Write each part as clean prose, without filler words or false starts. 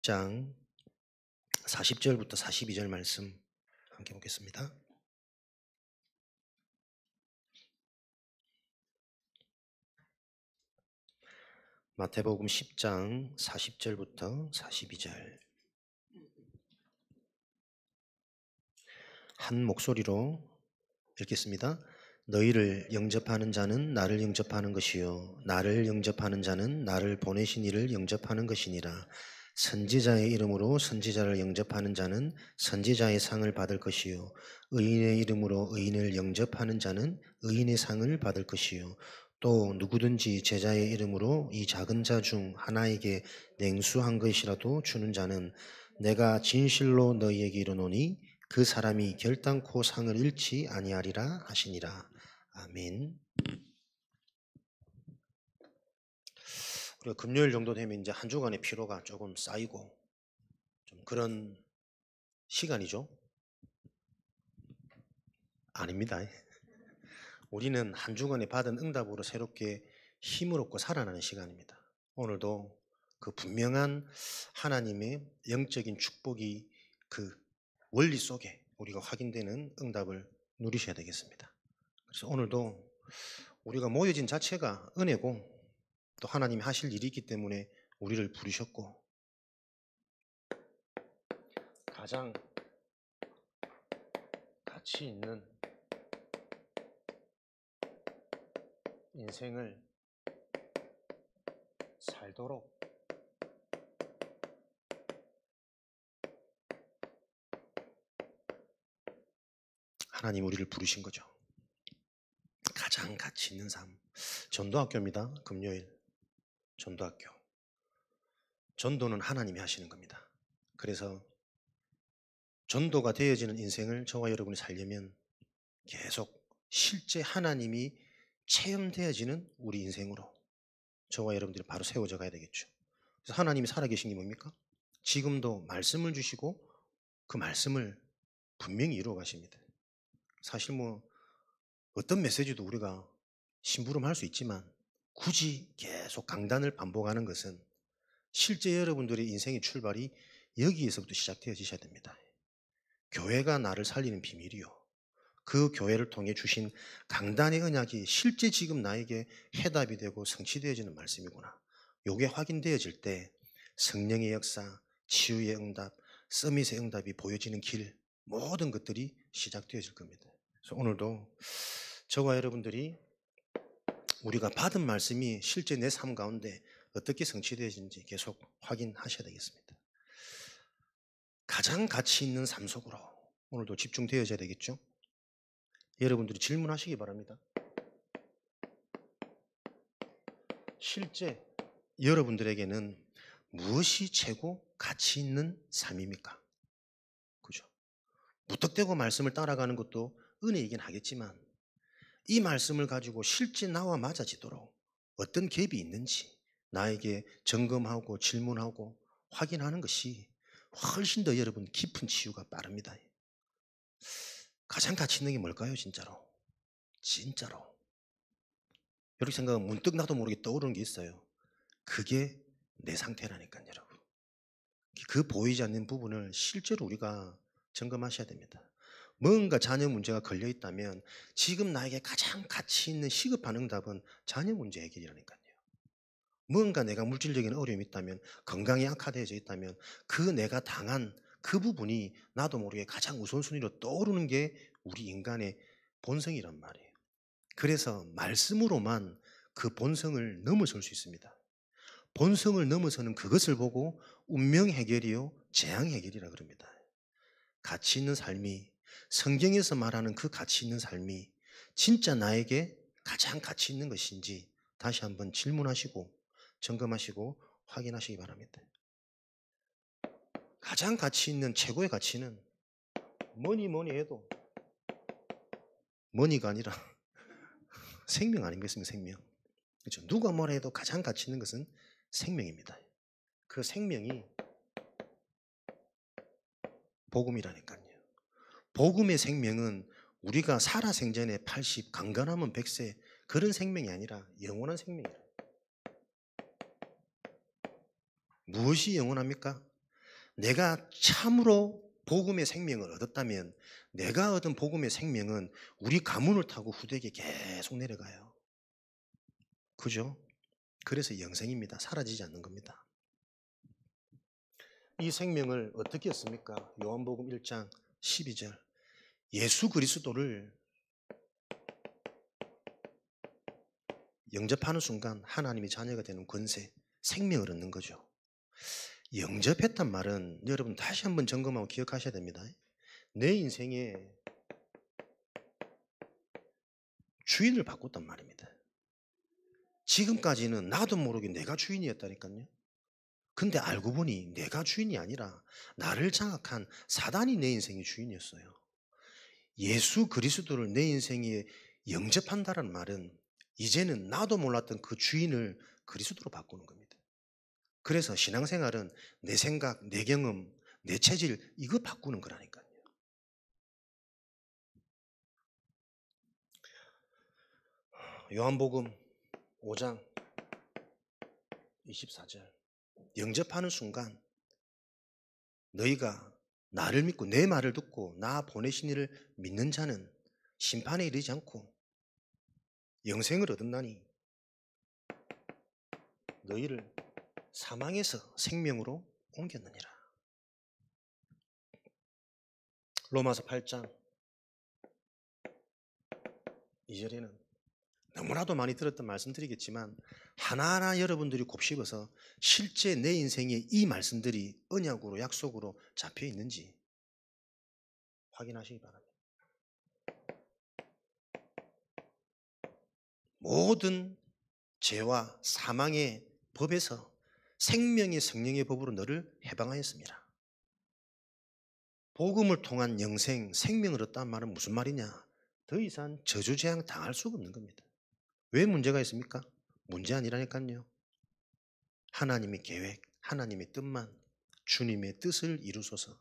10장 40절부터 42절 말씀 함께 보겠습니다. 마태복음 10장 40절부터 42절 한 목소리로 읽겠습니다. 너희를 영접하는 자는 나를 영접하는 것이요 나를 영접하는 자는 나를 보내신 이를 영접하는 것이니라. 선지자의 이름으로 선지자를 영접하는 자는 선지자의 상을 받을 것이요 의인의 이름으로 의인을 영접하는 자는 의인의 상을 받을 것이요 또 누구든지 제자의 이름으로 이 작은 자 중 하나에게 냉수한 것이라도 주는 자는 내가 진실로 너희에게 이르노니 그 사람이 결단코 상을 잃지 아니하리라 하시니라. 아멘. 우리가 금요일 정도 되면 이제 한 주간의 피로가 조금 쌓이고 좀 그런 시간이죠. 아닙니다. 우리는 한 주간에 받은 응답으로 새롭게 힘을 얻고 살아나는 시간입니다. 오늘도 그 분명한 하나님의 영적인 축복이 그 원리 속에 우리가 확인되는 응답을 누리셔야 되겠습니다. 그래서 오늘도 우리가 모여진 자체가 은혜고 또 하나님이 하실 일이 있기 때문에 우리를 부르셨고 가장 가치 있는 인생을 살도록 하나님 우리를 부르신 거죠. 가장 가치 있는 삶. 전도학교입니다. 금요일 전도학교. 전도는 하나님이 하시는 겁니다. 그래서 전도가 되어지는 인생을 저와 여러분이 살려면 계속 실제 하나님이 체험되어지는 우리 인생으로 저와 여러분들이 바로 세워져 가야 되겠죠. 그래서 하나님이 살아계신 게 뭡니까? 지금도 말씀을 주시고 그 말씀을 분명히 이루어 가십니다. 사실 뭐 어떤 메시지도 우리가 심부름할 수 있지만 굳이 계속 강단을 반복하는 것은 실제 여러분들의 인생의 출발이 여기에서부터 시작되어지셔야 됩니다. 교회가 나를 살리는 비밀이요. 그 교회를 통해 주신 강단의 언약이 실제 지금 나에게 해답이 되고 성취되어지는 말씀이구나. 요게 확인되어질 때 성령의 역사, 치유의 응답, 서밋의 응답이 보여지는 길 모든 것들이 시작되어질 겁니다. 그래서 오늘도 저와 여러분들이 우리가 받은 말씀이 실제 내 삶 가운데 어떻게 성취되어지는지 계속 확인하셔야 되겠습니다. 가장 가치 있는 삶 속으로 오늘도 집중되어져야 되겠죠? 여러분들이 질문하시기 바랍니다. 실제 여러분들에게는 무엇이 최고 가치 있는 삶입니까? 그죠? 무턱대고 말씀을 따라가는 것도 은혜이긴 하겠지만 이 말씀을 가지고 실제 나와 맞아지도록 어떤 갭이 있는지 나에게 점검하고 질문하고 확인하는 것이 훨씬 더 여러분 깊은 치유가 빠릅니다. 가장 가치 있는 게 뭘까요, 진짜로? 진짜로. 이렇게 생각하면 문득 나도 모르게 떠오르는 게 있어요. 그게 내 상태라니까요, 여러분. 그 보이지 않는 부분을 실제로 우리가 점검하셔야 됩니다. 뭔가 자녀 문제가 걸려 있다면 지금 나에게 가장 가치 있는 시급한 응답은 자녀 문제 해결이라니까요. 뭔가 내가 물질적인 어려움이 있다면 건강이 악화되어져 있다면 그 내가 당한 그 부분이 나도 모르게 가장 우선순위로 떠오르는 게 우리 인간의 본성이란 말이에요. 그래서 말씀으로만 그 본성을 넘어설 수 있습니다. 본성을 넘어서는 그것을 보고 운명 해결이요 재앙 해결이라 그럽니다. 가치 있는 삶이 성경에서 말하는 그 가치 있는 삶이 진짜 나에게 가장 가치 있는 것인지 다시 한번 질문하시고 점검하시고 확인하시기 바랍니다. 가장 가치 있는 최고의 가치는 뭐니 해도 머니가 아니라 생명 아니겠습니까? 생명. 그렇죠? 누가 뭐라 해도 가장 가치 있는 것은 생명입니다. 그 생명이 복음이라니까요. 복음의 생명은 우리가 살아생전에 80, 강건하면 100세 그런 생명이 아니라 영원한 생명이에요. 무엇이 영원합니까? 내가 참으로 복음의 생명을 얻었다면 내가 얻은 복음의 생명은 우리 가문을 타고 후대에게 계속 내려가요. 그죠? 그래서 영생입니다. 사라지지 않는 겁니다. 이 생명을 어떻게 했습니까? 요한복음 1장 12절. 예수 그리스도를 영접하는 순간 하나님의 자녀가 되는 권세, 생명을 얻는 거죠. 영접했단 말은 여러분 다시 한번 점검하고 기억하셔야 됩니다. 내 인생에 주인을 바꿨단 말입니다. 지금까지는 나도 모르게 내가 주인이었다니까요. 근데 알고 보니 내가 주인이 아니라 나를 장악한 사단이 내 인생의 주인이었어요. 예수 그리스도를 내 인생에 영접한다는 말은 이제는 나도 몰랐던 그 주인을 그리스도로 바꾸는 겁니다. 그래서 신앙생활은 내 생각, 내 경험, 내 체질 이거 바꾸는 거라니까요. 요한복음 5장 24절. 영접하는 순간 너희가 나를 믿고 내 말을 듣고 나 보내신 이를 믿는 자는 심판에 이르지 않고 영생을 얻었나니 너희를 사망에서 생명으로 옮겼느니라. 로마서 8장 2절에는 너무나도 많이 들었던 말씀드리겠지만 하나하나 여러분들이 곱씹어서 실제 내 인생에 이 말씀들이 언약으로 약속으로 잡혀 있는지 확인하시기 바랍니다. 모든 죄와 사망의 법에서 생명의 성령의 법으로 너를 해방하였습니다. 복음을 통한 영생, 생명을 얻다는 말은 무슨 말이냐? 더 이상 저주재앙 당할 수가 없는 겁니다. 왜 문제가 있습니까? 문제 아니라니까요. 하나님의 계획, 하나님의 뜻만 주님의 뜻을 이루소서.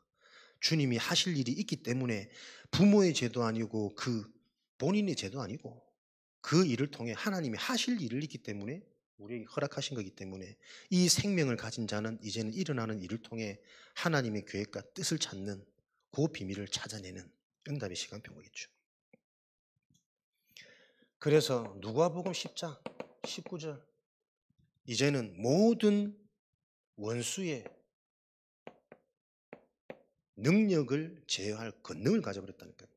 주님이 하실 일이 있기 때문에 부모의 죄도 아니고 그 본인의 죄도 아니고 그 일을 통해 하나님이 하실 일을 있기 때문에 우리에게 허락하신 거기 때문에 이 생명을 가진 자는 이제는 일어나는 일을 통해 하나님의 계획과 뜻을 찾는 그 비밀을 찾아내는 응답의 시간표겠죠. 그래서 누가복음 10장 19절 이제는 모든 원수의 능력을 제어할 권능을 가져버렸다니까요.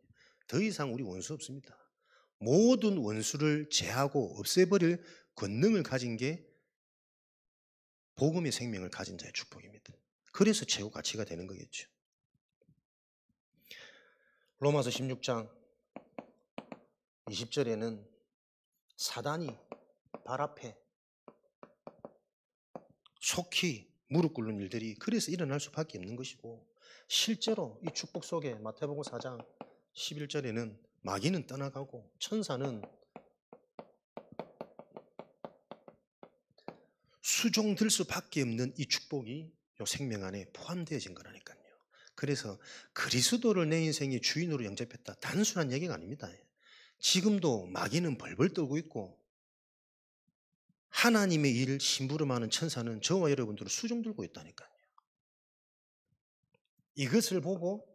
더 이상 우리 원수 없습니다. 모든 원수를 제하고 없애버릴 권능을 가진 게 복음의 생명을 가진 자의 축복입니다. 그래서 최고 가치가 되는 거겠죠. 로마서 16장 20절에는 사단이 발 앞에 속히 무릎 꿇는 일들이 그래서 일어날 수밖에 없는 것이고 실제로 이 축복 속에 마태복음 4장 11절에는 마귀는 떠나가고 천사는 수종될 수밖에 없는 이 축복이 이 생명 안에 포함되어진 거라니까요. 그래서 그리스도를 내 인생의 주인으로 영접했다. 단순한 얘기가 아닙니다. 지금도 마귀는 벌벌 떨고 있고 하나님의 일을 심부름하는 천사는 저와 여러분들을 수종들고 있다니까요. 이것을 보고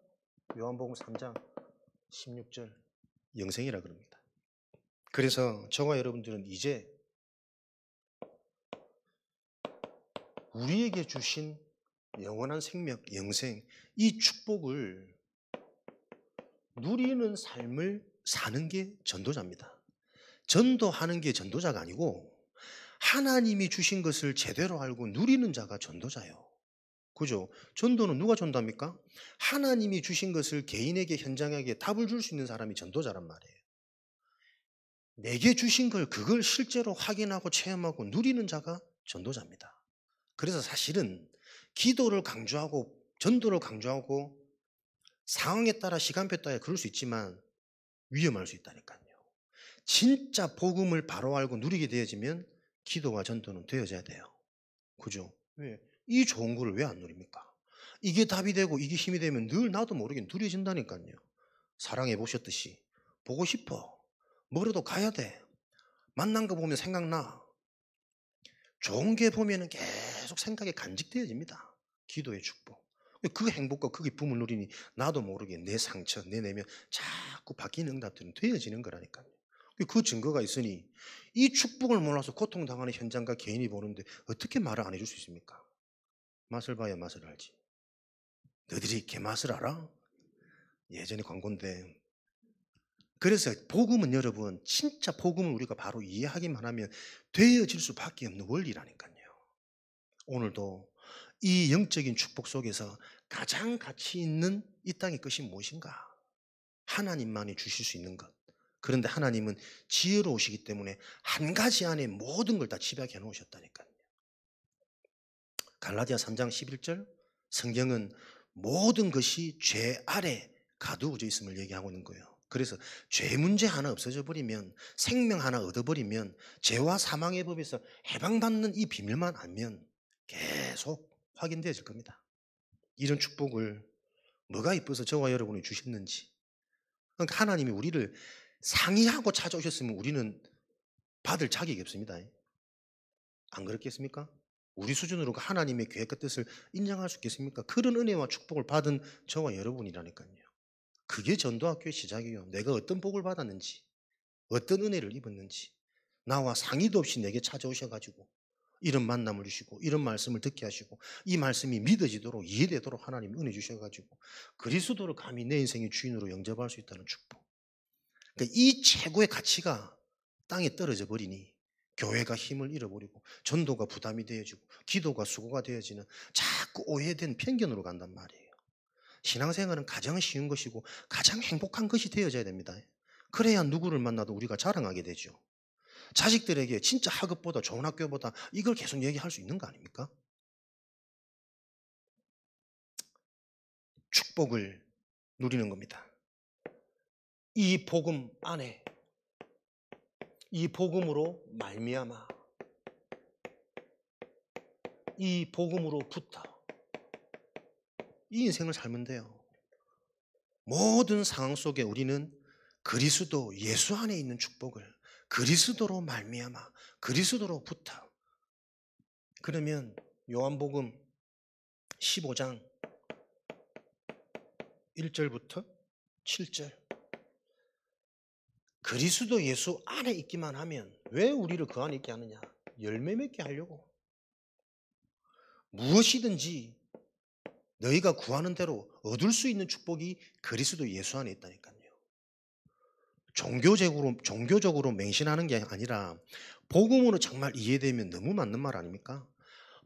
요한복음 3장 16절 영생이라 그럽니다. 그래서 저와 여러분들은 이제 우리에게 주신 영원한 생명, 영생, 이 축복을 누리는 삶을 사는 게 전도자입니다. 전도하는 게 전도자가 아니고 하나님이 주신 것을 제대로 알고 누리는 자가 전도자예요. 그죠? 전도는 누가 전도합니까? 하나님이 주신 것을 개인에게 현장에게 답을 줄 수 있는 사람이 전도자란 말이에요. 내게 주신 걸 그걸 실제로 확인하고 체험하고 누리는 자가 전도자입니다. 그래서 사실은 기도를 강조하고 전도를 강조하고 상황에 따라 시간표에 따라 그럴 수 있지만 위험할 수 있다니까요. 진짜 복음을 바로 알고 누리게 되어지면 기도와 전도는 되어져야 돼요. 그죠? 왜? 이 좋은 거를 왜 안 누립니까? 이게 답이 되고 이게 힘이 되면 늘 나도 모르게 누려진다니까요. 사랑해 보셨듯이 보고 싶어. 뭐라도 가야 돼. 만난 거 보면 생각나. 좋은 게 보면 계속 생각에 간직되어집니다. 기도의 축복. 그 행복과 그 기쁨을 누리니 나도 모르게 내 상처, 내 내면 자꾸 바뀌는 응답들은 되어지는 거라니까요. 그 증거가 있으니 이 축복을 몰라서 고통당하는 현장과 개인이 보는데 어떻게 말을 안 해줄 수 있습니까? 맛을 봐야 맛을 알지. 너희들이 개맛을 알아? 예전에 광고인데. 그래서 복음은 여러분, 진짜 복음을 우리가 바로 이해하기만 하면 되어질 수밖에 없는 원리라니까요. 오늘도 이 영적인 축복 속에서 가장 가치 있는 이 땅의 것이 무엇인가? 하나님만이 주실 수 있는 것. 그런데 하나님은 지혜로우시기 때문에 한 가지 안에 모든 걸 다 집약해 놓으셨다니까요. 갈라디아 3장 11절 성경은 모든 것이 죄 아래 가두어져 있음을 얘기하고 있는 거예요. 그래서 죄 문제 하나 없어져 버리면, 생명 하나 얻어버리면, 죄와 사망의 법에서 해방받는 이 비밀만 알면 계속 확인되어질 겁니다. 이런 축복을 뭐가 이뻐서 저와 여러분이 주셨는지. 그러니까 하나님이 우리를 상의하고 찾아오셨으면 우리는 받을 자격이 없습니다. 안 그렇겠습니까? 우리 수준으로 하나님의 계획과 뜻을 인정할 수 있겠습니까? 그런 은혜와 축복을 받은 저와 여러분이라니까요. 그게 전도학교의 시작이에요. 내가 어떤 복을 받았는지, 어떤 은혜를 입었는지, 나와 상의도 없이 내게 찾아오셔가지고 이런 만남을 주시고 이런 말씀을 듣게 하시고 이 말씀이 믿어지도록 이해되도록 하나님 은혜 주셔가지고 그리스도를 감히 내 인생의 주인으로 영접할 수 있다는 축복. 그러니까 이 최고의 가치가 땅에 떨어져 버리니 교회가 힘을 잃어버리고 전도가 부담이 되어지고 기도가 수고가 되어지는 자꾸 오해된 편견으로 간단 말이에요. 신앙생활은 가장 쉬운 것이고 가장 행복한 것이 되어져야 됩니다. 그래야 누구를 만나도 우리가 자랑하게 되죠. 자식들에게 진짜 학업보다 좋은 학교보다 이걸 계속 얘기할 수 있는 거 아닙니까? 축복을 누리는 겁니다. 이 복음 안에 이 복음으로 말미암아 이 복음으로부터 이 인생을 살면 돼요. 모든 상황 속에 우리는 그리스도 예수 안에 있는 축복을 그리스도로 말미암아 그리스도로부터. 그러면 요한복음 15장 1절부터 7절 그리스도 예수 안에 있기만 하면 왜 우리를 그 안에 있게 하느냐? 열매 맺게 하려고. 무엇이든지 너희가 구하는 대로 얻을 수 있는 축복이 그리스도 예수 안에 있다니까요. 종교적으로 맹신하는 게 아니라 복음으로 정말 이해되면 너무 맞는 말 아닙니까?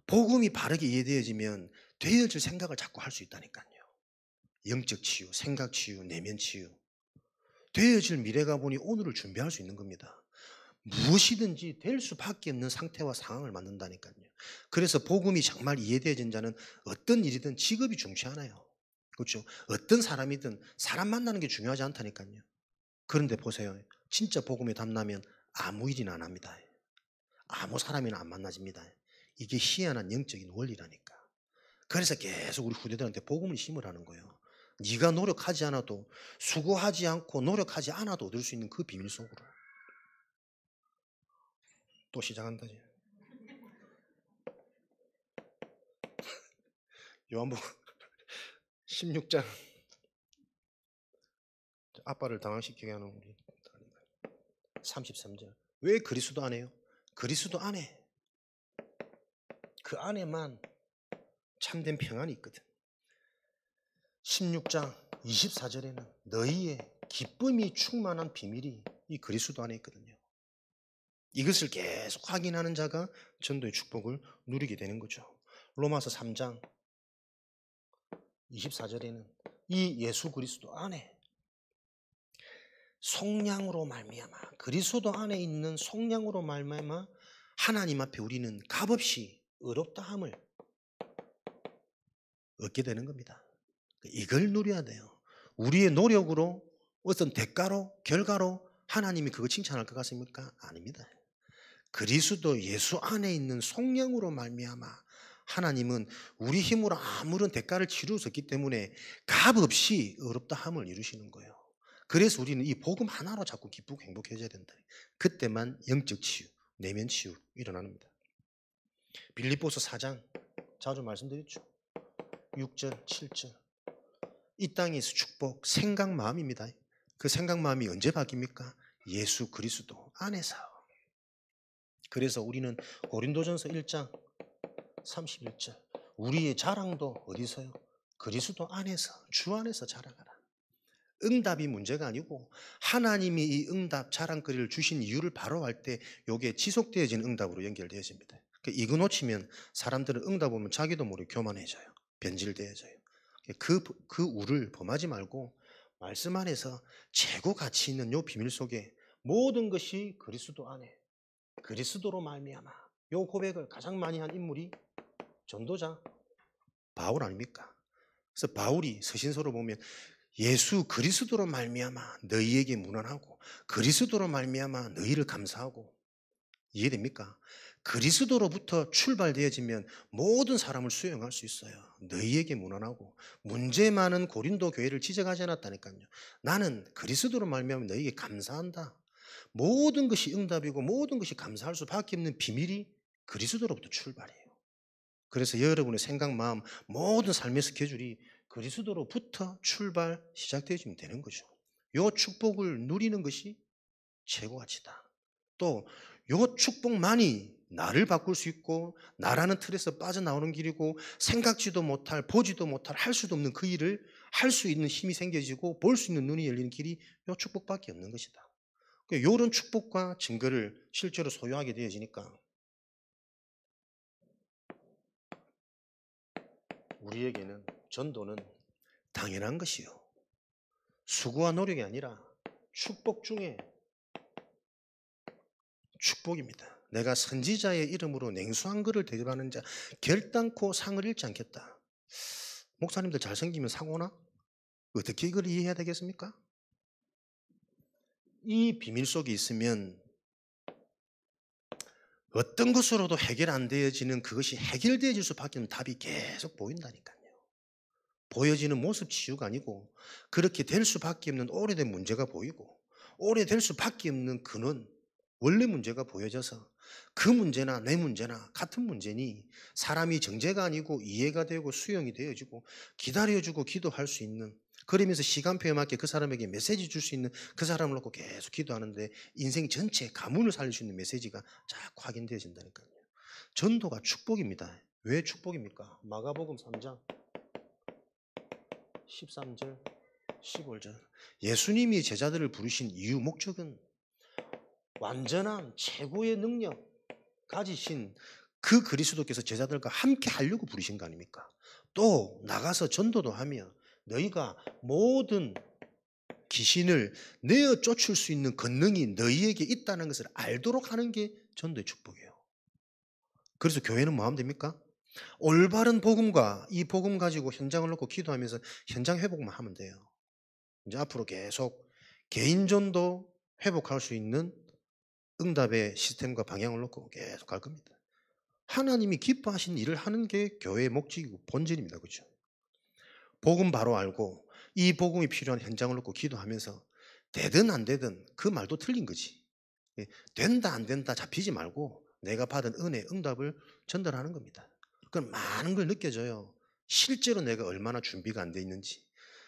복음이 바르게 이해되어지면 되어질 생각을 자꾸 할 수 있다니까요. 영적 치유, 생각 치유, 내면 치유. 되어질 미래가 보니 오늘을 준비할 수 있는 겁니다. 무엇이든지 될 수밖에 없는 상태와 상황을 만든다니까요. 그래서 복음이 정말 이해되어진 자는 어떤 일이든 직업이 중요치 않아요. 그렇죠? 어떤 사람이든 사람 만나는 게 중요하지 않다니까요. 그런데 보세요. 진짜 복음에 담나면 아무 일이나 안 합니다. 아무 사람이나 안 만나집니다. 이게 희한한 영적인 원리라니까. 그래서 계속 우리 후대들한테 복음을 심으라는 거예요. 네가 노력하지 않아도 수고하지 않고 노력하지 않아도 얻을 수 있는 그 비밀 속으로. 또 시작한다. 요한복음 16장 아빠를 당황시키게 하는 우리 33절. 왜 그리스도 안에요? 그리스도 안에 그 안에만 참된 평안이 있거든. 16장 24절에는 너희의 기쁨이 충만한 비밀이 이 그리스도 안에 있거든요. 이것을 계속 확인하는 자가 전도의 축복을 누리게 되는 거죠. 로마서 3장 24절에는 이 예수 그리스도 안에 속량으로 말미암아 그리스도 안에 있는 속량으로 말미암아 하나님 앞에 우리는 값없이 의롭다함을 얻게 되는 겁니다. 이걸 누려야 돼요. 우리의 노력으로 어떤 대가로 결과로 하나님이 그거 칭찬할 것 같습니까? 아닙니다. 그리스도 예수 안에 있는 속량으로 말미암아 하나님은 우리 힘으로 아무런 대가를 치를 수 없기 때문에 값없이 의롭다함을 이루시는 거예요. 그래서 우리는 이 복음 하나로 자꾸 기쁘고 행복해져야 된다. 그때만 영적 치유, 내면 치유 일어납니다. 빌립보서 4장 자주 말씀드렸죠. 6절, 7절. 이 땅에서 축복, 생각 마음입니다. 그 생각 마음이 언제 바뀝니까? 예수 그리스도 안에서. 그래서 우리는 고린도전서 1장 31절. 우리의 자랑도 어디서요? 그리스도 안에서, 주 안에서 자랑하라. 응답이 문제가 아니고 하나님이 이 응답 자랑거리를 주신 이유를 바로 알 때 이게 지속되어지는 응답으로 연결되어집니다. 이거 놓치면 사람들은 응답 오면 자기도 모르게 교만해져요. 변질되어져요. 그 우를 범하지 말고 말씀 안에서 최고 가치 있는 요 비밀 속에 모든 것이 그리스도 안에 그리스도로 말미암아. 요 고백을 가장 많이 한 인물이 전도자 바울 아닙니까? 그래서 바울이 서신서로 보면 예수 그리스도로 말미암아 너희에게 문안하고 그리스도로 말미암아 너희를 감사하고. 이해됩니까? 그리스도로부터 출발되어지면 모든 사람을 수용할 수 있어요. 너희에게 문안하고. 문제 많은 고린도 교회를 지적하지 않았다니까요. 나는 그리스도로 말미암아 너희에게 감사한다. 모든 것이 응답이고 모든 것이 감사할 수밖에 없는 비밀이 그리스도로부터 출발해요. 그래서 여러분의 생각, 마음, 모든 삶의 스케줄이 그리스도로부터 출발 시작되어지면 되는 거죠. 요 축복을 누리는 것이 최고 가치다. 또 요 축복만이 나를 바꿀 수 있고 나라는 틀에서 빠져나오는 길이고 생각지도 못할, 보지도 못할, 할 수도 없는 그 일을 할 수 있는 힘이 생겨지고 볼 수 있는 눈이 열리는 길이 요 축복밖에 없는 것이다. 이런 축복과 증거를 실제로 소유하게 되어지니까 우리에게는 전도는 당연한 것이요. 수고와 노력이 아니라 축복 중에 축복입니다. 내가 선지자의 이름으로 냉수한 그를 대접하는 자 결단코 상을 잃지 않겠다. 목사님들 잘생기면 상 오나? 어떻게 이걸 이해해야 되겠습니까? 이 비밀 속에 있으면 어떤 것으로도 해결 안 되어지는 그것이 해결되어질 수밖에 없는 답이 계속 보인다니까요. 보여지는 모습 치유가 아니고 그렇게 될 수밖에 없는 오래된 문제가 보이고 오래될 수밖에 없는 근원, 원래 문제가 보여져서 그 문제나 내 문제나 같은 문제니 사람이 정죄가 아니고 이해가 되고 수용이 되어지고 기다려주고 기도할 수 있는, 그러면서 시간표에 맞게 그 사람에게 메시지 줄 수 있는 그 사람을 놓고 계속 기도하는데 인생 전체 가문을 살릴 수 있는 메시지가 자꾸 확인되어진다니까요. 전도가 축복입니다. 왜 축복입니까? 마가복음 3장 13절 15절. 예수님이 제자들을 부르신 이유 목적은 완전한 최고의 능력 가지신 그 그리스도께서 제자들과 함께 하려고 부르신 거 아닙니까? 또 나가서 전도도 하며 너희가 모든 귀신을 내어 쫓을 수 있는 권능이 너희에게 있다는 것을 알도록 하는 게 전도의 축복이에요. 그래서 교회는 뭐 하면 됩니까? 올바른 복음과 이 복음 가지고 현장을 놓고 기도하면서 현장 회복만 하면 돼요. 이제 앞으로 계속 개인 전도 회복할 수 있는 응답의 시스템과 방향을 놓고 계속 갈 겁니다. 하나님이 기뻐하신 일을 하는 게 교회의 목적이고 본질입니다. 그렇죠? 복음 바로 알고 이 복음이 필요한 현장을 놓고 기도하면서 되든 안 되든 그 말도 틀린 거지. 된다 안 된다 잡히지 말고 내가 받은 은혜, 응답을 전달하는 겁니다. 그럼 많은 걸 느껴져요. 실제로 내가 얼마나 준비가 안 돼 있는지,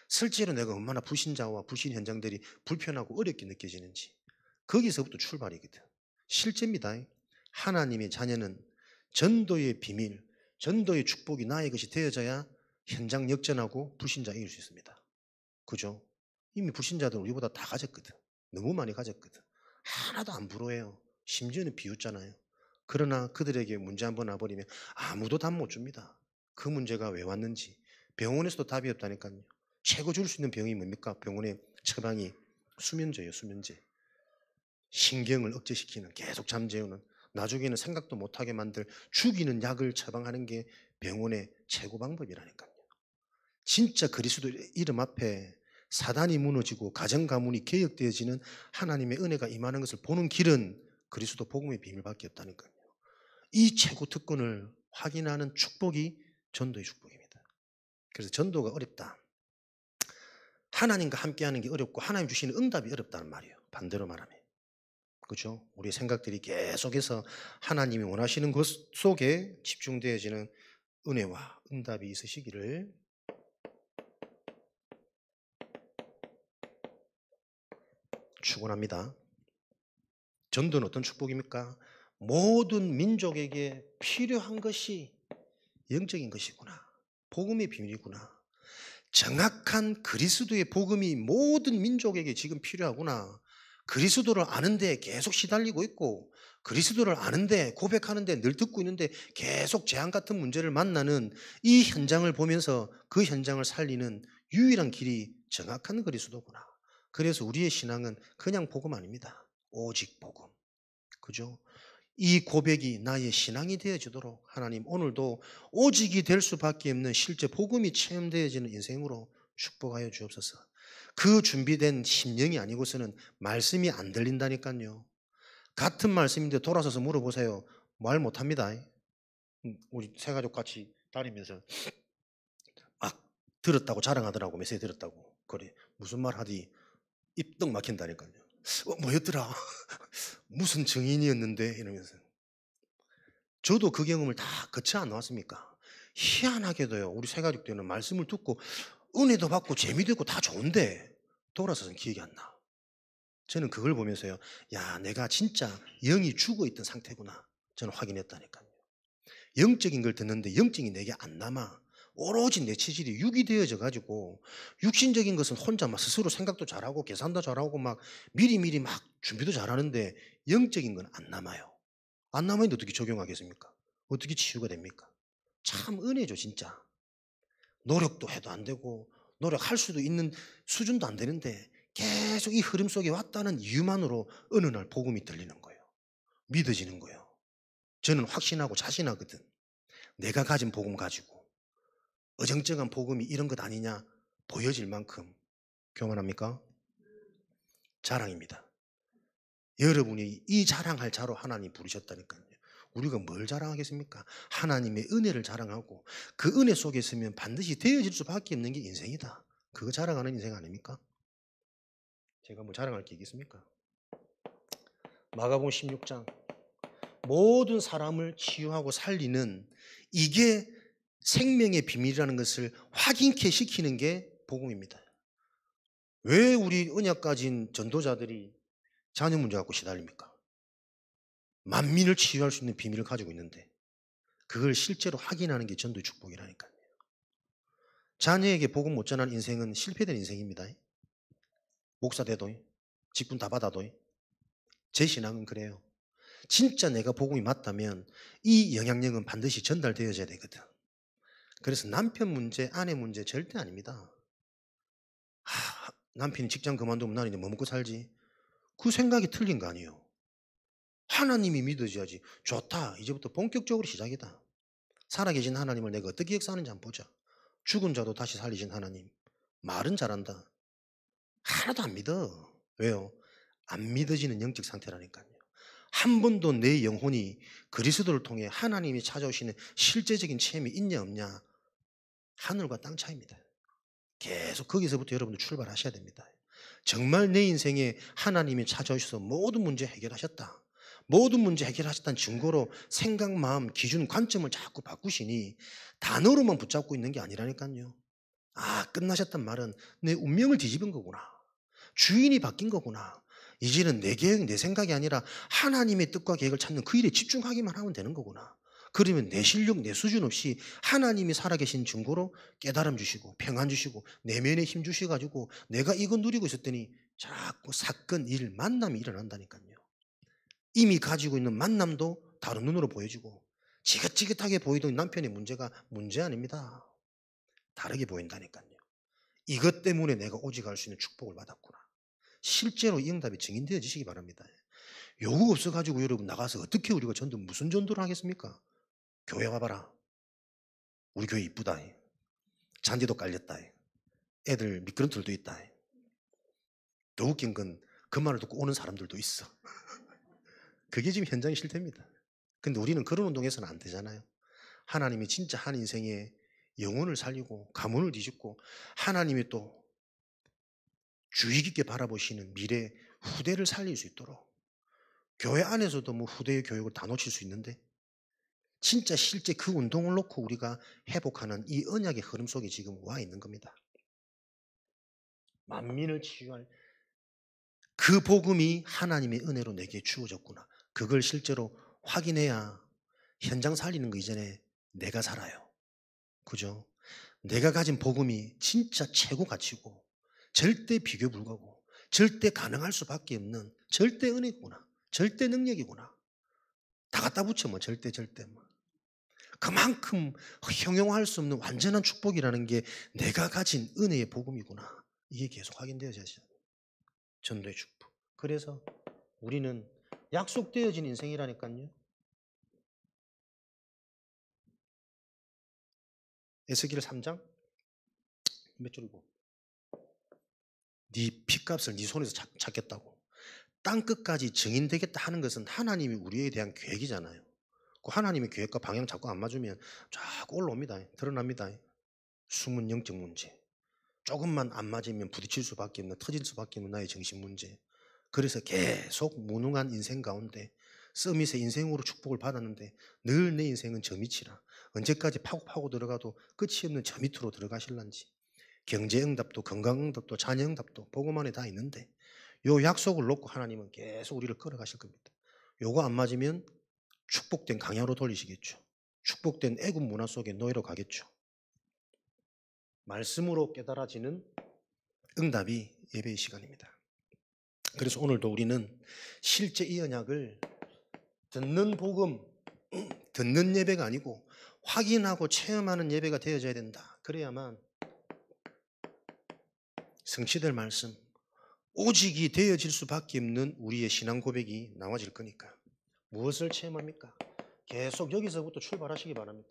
실제로 내가 얼마나 불신자와 불신 현장들이 불편하고 어렵게 느껴지는지, 거기서부터 출발이거든. 실제입니다. 하나님의 자녀는 전도의 비밀, 전도의 축복이 나의 것이 되어져야 현장 역전하고 불신자 이길 수 있습니다. 그죠? 이미 불신자들은 우리보다 다 가졌거든. 너무 많이 가졌거든. 하나도 안 부러워해요. 심지어는 비웃잖아요. 그러나 그들에게 문제 한번 와버리면 아무도 답 못 줍니다. 그 문제가 왜 왔는지. 병원에서도 답이 없다니까요. 최고 줄 수 있는 병이 뭡니까? 병원의 처방이 수면제예요. 수면제. 신경을 억제시키는, 계속 잠재우는, 나중에는 생각도 못하게 만들 죽이는 약을 처방하는 게 병원의 최고 방법이라니까요. 진짜 그리스도 이름 앞에 사단이 무너지고 가정 가문이 개혁되어지는 하나님의 은혜가 임하는 것을 보는 길은 그리스도 복음의 비밀밖에 없다니까요. 이 최고 특권을 확인하는 축복이 전도의 축복입니다. 그래서 전도가 어렵다. 하나님과 함께하는 게 어렵고 하나님 주시는 응답이 어렵다는 말이에요. 반대로 말하면. 그렇죠? 우리 생각들이 계속해서 하나님이 원하시는 것 속에 집중되어지는 은혜와 응답이 있으시기를 축원합니다. 전도는 어떤 축복입니까? 모든 민족에게 필요한 것이 영적인 것이구나. 복음의 비밀이구나. 정확한 그리스도의 복음이 모든 민족에게 지금 필요하구나. 그리스도를 아는데 계속 시달리고 있고 그리스도를 아는데 고백하는데 늘 듣고 있는데 계속 재앙 같은 문제를 만나는 이 현장을 보면서 그 현장을 살리는 유일한 길이 정확한 그리스도구나. 그래서 우리의 신앙은 그냥 복음 아닙니다. 오직 복음. 그죠? 이 고백이 나의 신앙이 되어지도록 하나님 오늘도 오직이 될 수밖에 없는 실제 복음이 체험되어지는 인생으로 축복하여 주옵소서. 그 준비된 심령이 아니고서는 말씀이 안 들린다니까요. 같은 말씀인데 돌아서서 물어보세요. 말 못합니다. 우리 세 가족 같이 다니면서 막 들었다고 자랑하더라고. 메시지 들었다고. 그래 무슨 말 하디 입떡 막힌다니까요. 뭐였더라? 무슨 증인이었는데 이러면서. 저도 그 경험을 다 거쳐 안 나왔습니까? 희한하게도요. 우리 세 가족 때는 말씀을 듣고 은혜도 받고 재미도 있고 다 좋은데 돌아서서는 기억이 안 나. 저는 그걸 보면서요. 야, 내가 진짜 영이 죽어 있던 상태구나. 저는 확인했다니까요. 영적인 걸 듣는데 영적인 내게 안 남아. 오로지 내 체질이 육이 되어져 가지고 육신적인 것은 혼자 막 스스로 생각도 잘하고 계산도 잘하고 막 미리미리 막 준비도 잘하는데 영적인 건 안 남아요. 안 남아있는데 어떻게 적용하겠습니까? 어떻게 치유가 됩니까? 참 은혜죠 진짜. 노력도 해도 안 되고 노력할 수도 있는 수준도 안 되는데 계속 이 흐름 속에 왔다는 이유만으로 어느 날 복음이 들리는 거예요. 믿어지는 거예요. 저는 확신하고 자신하거든. 내가 가진 복음 가지고 어정쩡한 복음이 이런 것 아니냐 보여질 만큼 교만합니까? 자랑입니다. 여러분이 이 자랑할 자로 하나님 부르셨다니까요. 우리가 뭘 자랑하겠습니까? 하나님의 은혜를 자랑하고 그 은혜 속에 있으면 반드시 되어질 수밖에 없는 게 인생이다. 그거 자랑하는 인생 아닙니까? 제가 뭐 자랑할 게 있겠습니까? 마가복음 16장 모든 사람을 치유하고 살리는 이게 생명의 비밀이라는 것을 확인케 시키는 게 복음입니다. 왜 우리 언약 가진 전도자들이 자녀 문제 갖고 시달립니까? 만민을 치유할 수 있는 비밀을 가지고 있는데 그걸 실제로 확인하는 게 전도의 축복이라니까요. 자녀에게 복음 못 전한 인생은 실패된 인생입니다. 목사 돼도 직분 다 받아도 제 신앙은 그래요. 진짜 내가 복음이 맞다면 이 영향력은 반드시 전달되어져야 되거든. 그래서 남편 문제, 아내 문제 절대 아닙니다. 남편이 직장 그만두면 나는 이제 뭐 먹고 살지? 그 생각이 틀린 거 아니에요. 하나님이 믿어져야지. 좋다. 이제부터 본격적으로 시작이다. 살아계신 하나님을 내가 어떻게 역사하는지 한번 보자. 죽은 자도 다시 살리신 하나님. 말은 잘한다. 하나도 안 믿어. 왜요? 안 믿어지는 영적 상태라니까요. 한 번도 내 영혼이 그리스도를 통해 하나님이 찾아오시는 실제적인 체험이 있냐 없냐 하늘과 땅 차이입니다. 계속 거기서부터 여러분들 출발하셔야 됩니다. 정말 내 인생에 하나님이 찾아오셔서 모든 문제 해결하셨다. 모든 문제 해결하셨다는 증거로 생각, 마음, 기준, 관점을 자꾸 바꾸시니 단어로만 붙잡고 있는 게 아니라니까요. 아, 끝나셨단 말은 내 운명을 뒤집은 거구나. 주인이 바뀐 거구나. 이제는 내 계획, 내 생각이 아니라 하나님의 뜻과 계획을 찾는 그 일에 집중하기만 하면 되는 거구나. 그러면 내 실력, 내 수준 없이 하나님이 살아계신 증거로 깨달음 주시고 평안 주시고 내면에 힘 주셔가지고 내가 이거 누리고 있었더니 자꾸 사건, 일, 만남이 일어난다니까요. 이미 가지고 있는 만남도 다른 눈으로 보여지고 지긋지긋하게 보이던 남편의 문제가 문제 아닙니다. 다르게 보인다니까요. 이것 때문에 내가 오직 할 수 있는 축복을 받았구나. 실제로 이 응답이 증인되어지시기 바랍니다. 요구 없어가지고 여러분 나가서 어떻게 우리가 전도 무슨 전도를 하겠습니까? 교회 와봐라. 우리 교회 이쁘다. 잔디도 깔렸다. 애들 미끄럼틀도 있다. 더 웃긴 건 그 말을 듣고 오는 사람들도 있어. 그게 지금 현장의 실태입니다. 근데 우리는 그런 운동에서는 안 되잖아요. 하나님이 진짜 한 인생에 영혼을 살리고 가문을 뒤집고 하나님이 또 주의 깊게 바라보시는 미래 후대를 살릴 수 있도록 교회 안에서도 뭐 후대의 교육을 다 놓칠 수 있는데 진짜 실제 그 운동을 놓고 우리가 회복하는 이 언약의 흐름 속에 지금 와 있는 겁니다. 만민을 치유할 그 복음이 하나님의 은혜로 내게 주어졌구나. 그걸 실제로 확인해야 현장 살리는 거 이전에 내가 살아요. 그죠? 내가 가진 복음이 진짜 최고 가치고 절대 비교 불가고 절대 가능할 수밖에 없는 절대 은혜구나. 절대 능력이구나. 다 갖다 붙여 뭐 절대 뭐. 그만큼 형용할 수 없는 완전한 축복이라는 게 내가 가진 은혜의 복음이구나. 이게 계속 확인되어져야 전도의 축복. 그래서 우리는 약속되어진 인생이라니까요. 에스겔 3장 몇 줄이고 네 핏값을 네 손에서 찾겠다고. 땅끝까지 증인되겠다 하는 것은 하나님이 우리에 대한 계획이잖아요. 그 하나님의 계획과 방향 자꾸 안 맞으면 자꾸 올라옵니다. 드러납니다. 숨은 영적 문제. 조금만 안 맞으면 부딪힐 수밖에 없는, 터질 수밖에 없는 나의 정신 문제. 그래서 계속 무능한 인생 가운데 서밋의 인생으로 축복을 받았는데 늘 내 인생은 저 밑이라. 언제까지 파고 들어가도 끝이 없는 저 밑으로 들어가실란지. 경제응답도 건강응답도 자녀응답도 복음 안에 다 있는데 요 약속을 놓고 하나님은 계속 우리를 끌어가실 겁니다. 요거 안 맞으면 축복된 강야로 돌리시겠죠. 축복된 애굽 문화 속에 노예로 가겠죠. 말씀으로 깨달아지는 응답이 예배의 시간입니다. 그래서 오늘도 우리는 실제 이 언약을 듣는 복음, 듣는 예배가 아니고 확인하고 체험하는 예배가 되어져야 된다. 그래야만 성취될 말씀, 오직이 되어질 수밖에 없는 우리의 신앙 고백이 나와질 거니까. 무엇을 체험합니까? 계속 여기서부터 출발하시기 바랍니다.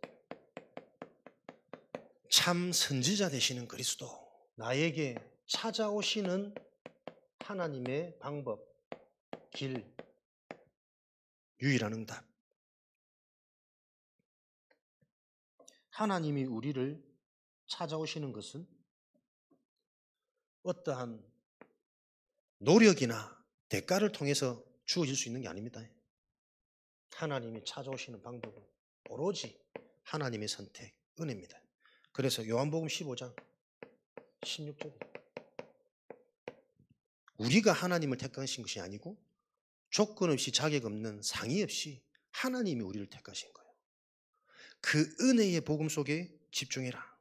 참 선지자 되시는 그리스도, 나에게 찾아오시는 하나님의 방법, 길, 유일한 응답. 하나님이 우리를 찾아오시는 것은 어떠한 노력이나 대가를 통해서 주어질 수 있는 게 아닙니다. 하나님이 찾아오시는 방법은 오로지 하나님의 선택, 은혜입니다. 그래서 요한복음 15장 16절 우리가 하나님을 택하신 것이 아니고 조건 없이 자격 없는 상의 없이 하나님이 우리를 택하신 거예요. 그 은혜의 복음 속에 집중해라.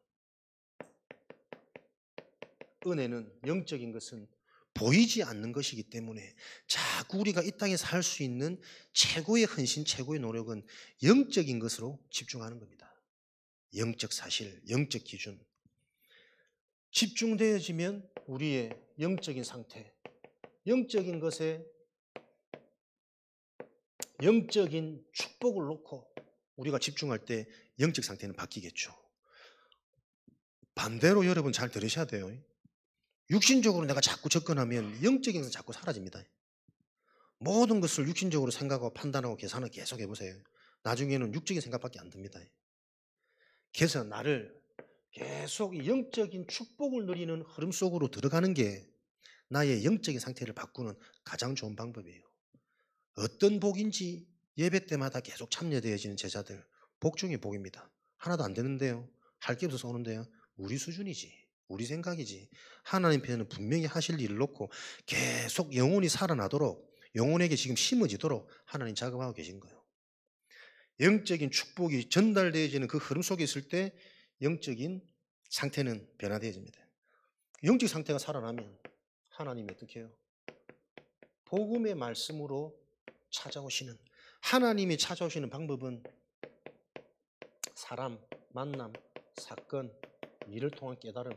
은혜는 영적인 것은 보이지 않는 것이기 때문에 자꾸 우리가 이 땅에 살 수 있는 최고의 헌신, 최고의 노력은 영적인 것으로 집중하는 겁니다. 영적 사실, 영적 기준. 집중되어지면 우리의 영적인 상태, 영적인 것에 영적인 축복을 놓고 우리가 집중할 때 영적 상태는 바뀌겠죠. 반대로 여러분 잘 들으셔야 돼요. 육신적으로 내가 자꾸 접근하면 영적인 것은 자꾸 사라집니다. 모든 것을 육신적으로 생각하고 판단하고 계산을 계속 해보세요. 나중에는 육적인 생각밖에 안 듭니다. 그래서 나를 계속 영적인 축복을 누리는 흐름 속으로 들어가는 게 나의 영적인 상태를 바꾸는 가장 좋은 방법이에요. 어떤 복인지 예배 때마다 계속 참여되어지는 제자들, 복 중에 복입니다. 하나도 안 되는데요. 할 게 없어서 오는데요. 우리 수준이지. 우리 생각이지. 하나님 편은 분명히 하실 일을 놓고 계속 영혼이 살아나도록 영혼에게 지금 심어지도록 하나님 작업하고 계신 거예요. 영적인 축복이 전달되어지는 그 흐름 속에 있을 때 영적인 상태는 변화되어집니다. 영적 상태가 살아나면 하나님이 어떻게 해요? 복음의 말씀으로 찾아오시는, 하나님이 찾아오시는 방법은 사람, 만남, 사건, 일을 통한 깨달음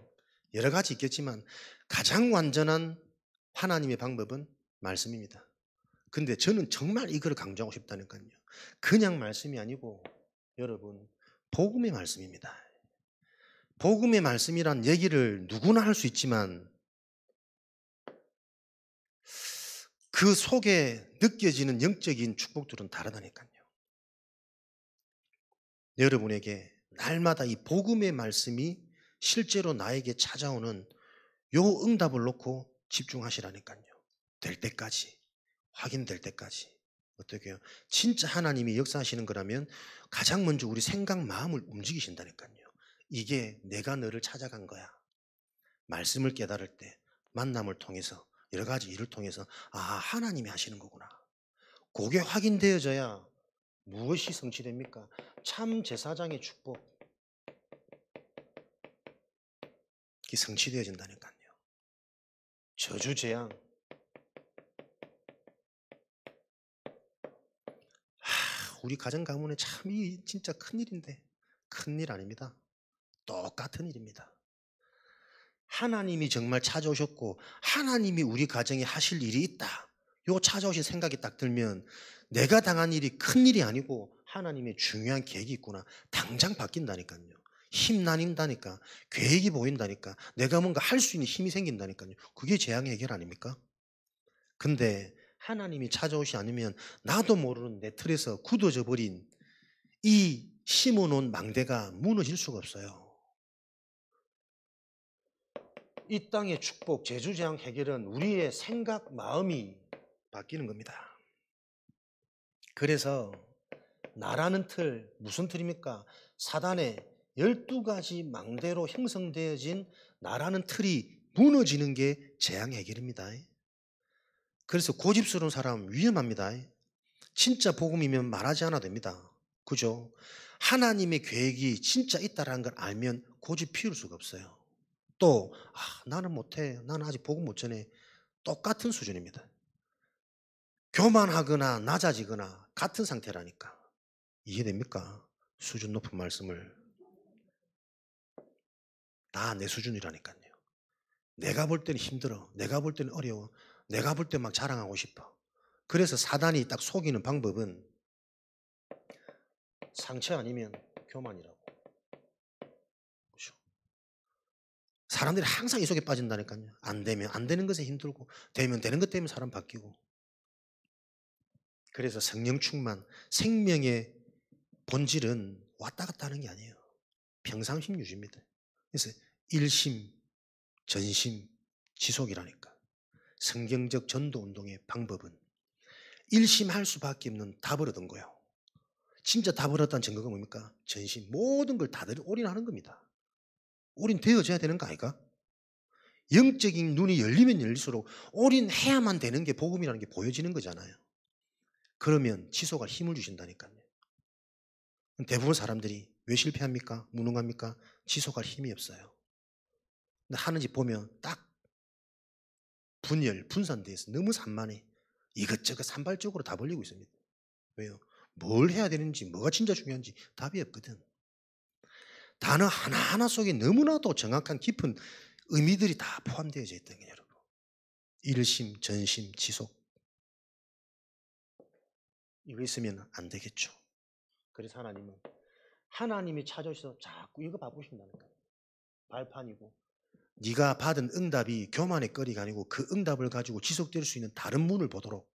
여러 가지 있겠지만 가장 완전한 하나님의 방법은 말씀입니다. 근데 저는 정말 이걸 강조하고 싶다니까요. 그냥 말씀이 아니고 여러분 복음의 말씀입니다. 복음의 말씀이란 얘기를 누구나 할 수 있지만 그 속에 느껴지는 영적인 축복들은 다르다니까요. 여러분에게 날마다 이 복음의 말씀이 실제로 나에게 찾아오는 요 응답을 놓고 집중하시라니까요. 될 때까지, 확인될 때까지. 어떻게 해요? 진짜 하나님이 역사하시는 거라면 가장 먼저 우리 생각, 마음을 움직이신다니까요. 이게 내가 너를 찾아간 거야. 말씀을 깨달을 때, 만남을 통해서, 여러 가지 일을 통해서 아, 하나님이 하시는 거구나. 그게 확인되어져야 무엇이 성취됩니까? 참 제사장의 축복. 이게 성취되어진다니까요. 저주 재앙. 우리 가정 가문에 참 이 진짜 큰일인데 큰일 아닙니다. 똑같은 일입니다. 하나님이 정말 찾아오셨고 하나님이 우리 가정에 하실 일이 있다. 요 찾아오신 생각이 딱 들면 내가 당한 일이 큰일이 아니고 하나님의 중요한 계획이 있구나. 당장 바뀐다니까요. 힘 나뉜다니까. 계획이 보인다니까. 내가 뭔가 할 수 있는 힘이 생긴다니까요. 그게 재앙 해결 아닙니까? 근데 하나님이 찾아오시 않으면 나도 모르는 내 틀에서 굳어져 버린 이 심어놓은 망대가 무너질 수가 없어요. 이 땅의 축복, 재주재앙 해결은 우리의 생각, 마음이 바뀌는 겁니다. 그래서 나라는 틀, 무슨 틀입니까? 사단의 12가지 망대로 형성되어진 나라는 틀이 무너지는 게 재앙 해결입니다. 그래서 고집스러운 사람 위험합니다. 진짜 복음이면 말하지 않아도 됩니다. 그죠? 하나님의 계획이 진짜 있다는 걸 알면 고집 피울 수가 없어요. 또 나는 못해. 나는 아직 복음 못 전해. 똑같은 수준입니다. 교만하거나 낮아지거나 같은 상태라니까. 이해됩니까? 수준 높은 말씀을. 다 내 수준이라니까요. 내가 볼 때는 힘들어. 내가 볼 때는 어려워. 내가 볼 때 막 자랑하고 싶어. 그래서 사단이 딱 속이는 방법은 상처 아니면 교만이라고. 그렇죠? 사람들이 항상 이 속에 빠진다니까요. 안 되면 안 되는 것에 힘들고 되면 되는 것 때문에 사람 바뀌고. 그래서 성령 충만, 생명의 본질은 왔다 갔다 하는 게 아니에요. 평상심 유지입니다. 그래서 일심, 전심, 지속이라니까. 성경적 전도 운동의 방법은 일심할 수밖에 없는 답을 얻은 거예요. 진짜 답을 얻었다는 증거가 뭡니까? 전심, 모든 걸 다 올인하는 겁니다. 올인되어져야 되는 거 아닐까? 영적인 눈이 열리면 열릴수록 올인해야만 되는 게 복음이라는 게 보여지는 거잖아요. 그러면 지속할 힘을 주신다니까요. 대부분 사람들이 왜 실패합니까? 무능합니까? 지속할 힘이 없어요. 근데 하는지 보면 딱 분열, 분산돼서 너무 산만해. 이것저것 산발적으로 다 벌리고 있습니다. 왜요? 뭘 해야 되는지, 뭐가 진짜 중요한지 답이 없거든. 단어 하나하나 속에 너무나도 정확한 깊은 의미들이 다 포함되어져 있다는 거예요, 여러분. 일심, 전심, 지속. 이거 있으면 안 되겠죠. 그래서 하나님이 찾아오셔서 자꾸 이거 바꾸신다는 거예요. 발판이고. 네가 받은 응답이 교만의 거리가 아니고 그 응답을 가지고 지속될 수 있는 다른 문을 보도록.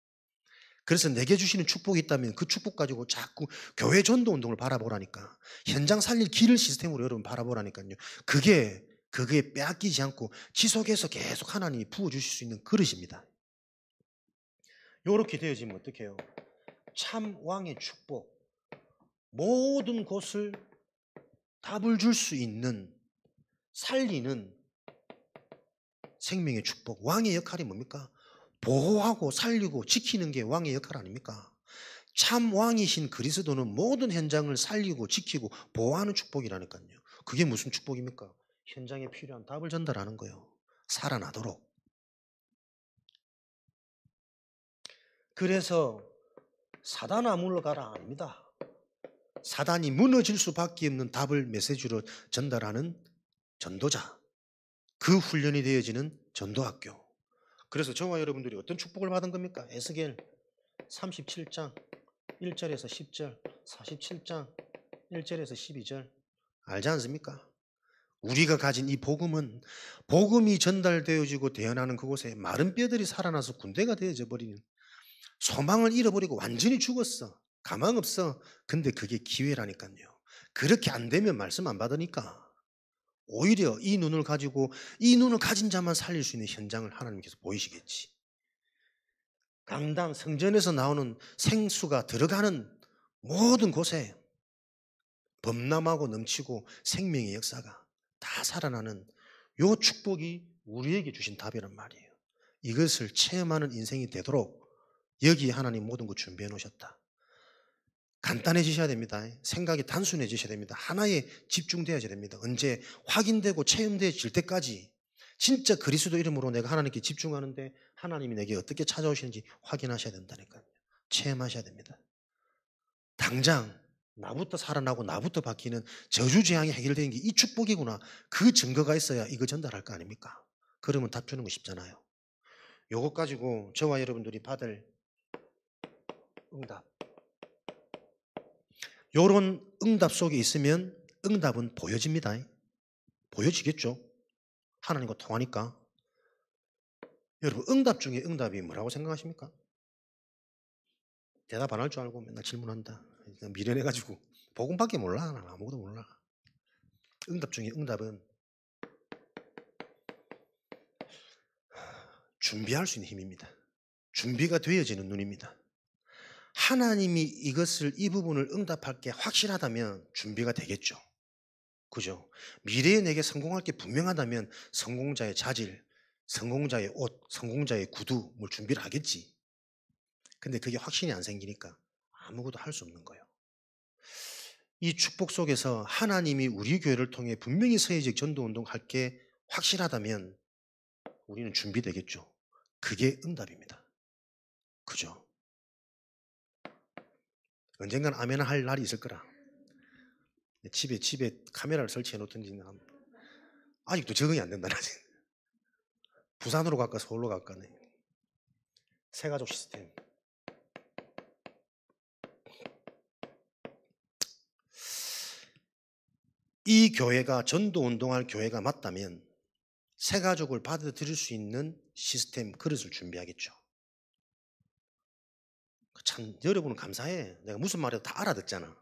그래서 내게 주시는 축복이 있다면 그 축복 가지고 자꾸 교회 전도 운동을 바라보라니까. 현장 살릴 길을 시스템으로 여러분 바라보라니까요. 그게 빼앗기지 않고 지속해서 계속 하나님이 부어주실 수 있는 그릇입니다. 이렇게 되어지면 어떻게 해요? 참 왕의 축복. 모든 곳을 답을 줄 수 있는 살리는 생명의 축복. 왕의 역할이 뭡니까? 보호하고 살리고 지키는 게 왕의 역할 아닙니까? 참 왕이신 그리스도는 모든 현장을 살리고 지키고 보호하는 축복이라니까요. 그게 무슨 축복입니까? 현장에 필요한 답을 전달하는 거예요. 살아나도록. 그래서 사단아 물러가라 아닙니다. 사단이 무너질 수밖에 없는 답을 메시지로 전달하는 전도자. 그 훈련이 되어지는 전도학교. 그래서 저와 여러분들이 어떤 축복을 받은 겁니까? 에스겔 37장 1절에서 10절, 47장 1절에서 12절. 알지 않습니까? 우리가 가진 이 복음은 복음이 전달되어지고 대언하는 그곳에 마른 뼈들이 살아나서 군대가 되어져 버리는, 소망을 잃어버리고 완전히 죽었어. 가망 없어. 근데 그게 기회라니까요. 그렇게 안 되면 말씀 안 받으니까. 오히려 이 눈을 가진 자만 살릴 수 있는 현장을 하나님께서 보이시겠지. 강단, 성전에서 나오는 생수가 들어가는 모든 곳에 범람하고 넘치고 생명의 역사가 다 살아나는 요 축복이 우리에게 주신 답이란 말이에요. 이것을 체험하는 인생이 되도록 여기에 하나님 모든 것 준비해 놓으셨다. 간단해지셔야 됩니다. 생각이 단순해지셔야 됩니다. 하나에 집중되어야 됩니다. 언제 확인되고 체험되어질 때까지 진짜 그리스도 이름으로 내가 하나님께 집중하는데 하나님이 내게 어떻게 찾아오시는지 확인하셔야 된다니까요. 체험하셔야 됩니다. 당장 나부터 살아나고 나부터 바뀌는 저주재앙이 해결되는 게 이 축복이구나. 그 증거가 있어야 이거 전달할 거 아닙니까? 그러면 답 주는 거 쉽잖아요. 요것 가지고 저와 여러분들이 받을 응답. 요런 응답 속에 있으면 응답은 보여집니다. 보여지겠죠? 하나님과 통하니까. 여러분 응답 중에 응답이 뭐라고 생각하십니까? 대답 안 할 줄 알고 맨날 질문한다. 미련해가지고 복음밖에 몰라. 난 아무것도 몰라. 응답 중에 응답은 준비할 수 있는 힘입니다. 준비가 되어지는 눈입니다. 하나님이 이것을 이 부분을 응답할 게 확실하다면 준비가 되겠죠. 그죠? 미래에 내게 성공할 게 분명하다면 성공자의 자질, 성공자의 옷, 성공자의 구두 뭘 준비를 하겠지. 근데 그게 확신이 안 생기니까 아무것도 할 수 없는 거예요. 이 축복 속에서 하나님이 우리 교회를 통해 분명히 서예적 전도운동 할 게 확실하다면 우리는 준비되겠죠. 그게 응답입니다. 그죠? 언젠간 아멘 할 날이 있을 거라. 집에 카메라를 설치해 놓든지 아직도 적응이 안 된다. 부산으로 갈까 서울로 갈까. 새가족 시스템. 이 교회가 전도운동할 교회가 맞다면 새가족을 받아들일 수 있는 시스템, 그릇을 준비하겠죠. 참 여러분은 감사해. 내가 무슨 말해도 다 알아듣잖아.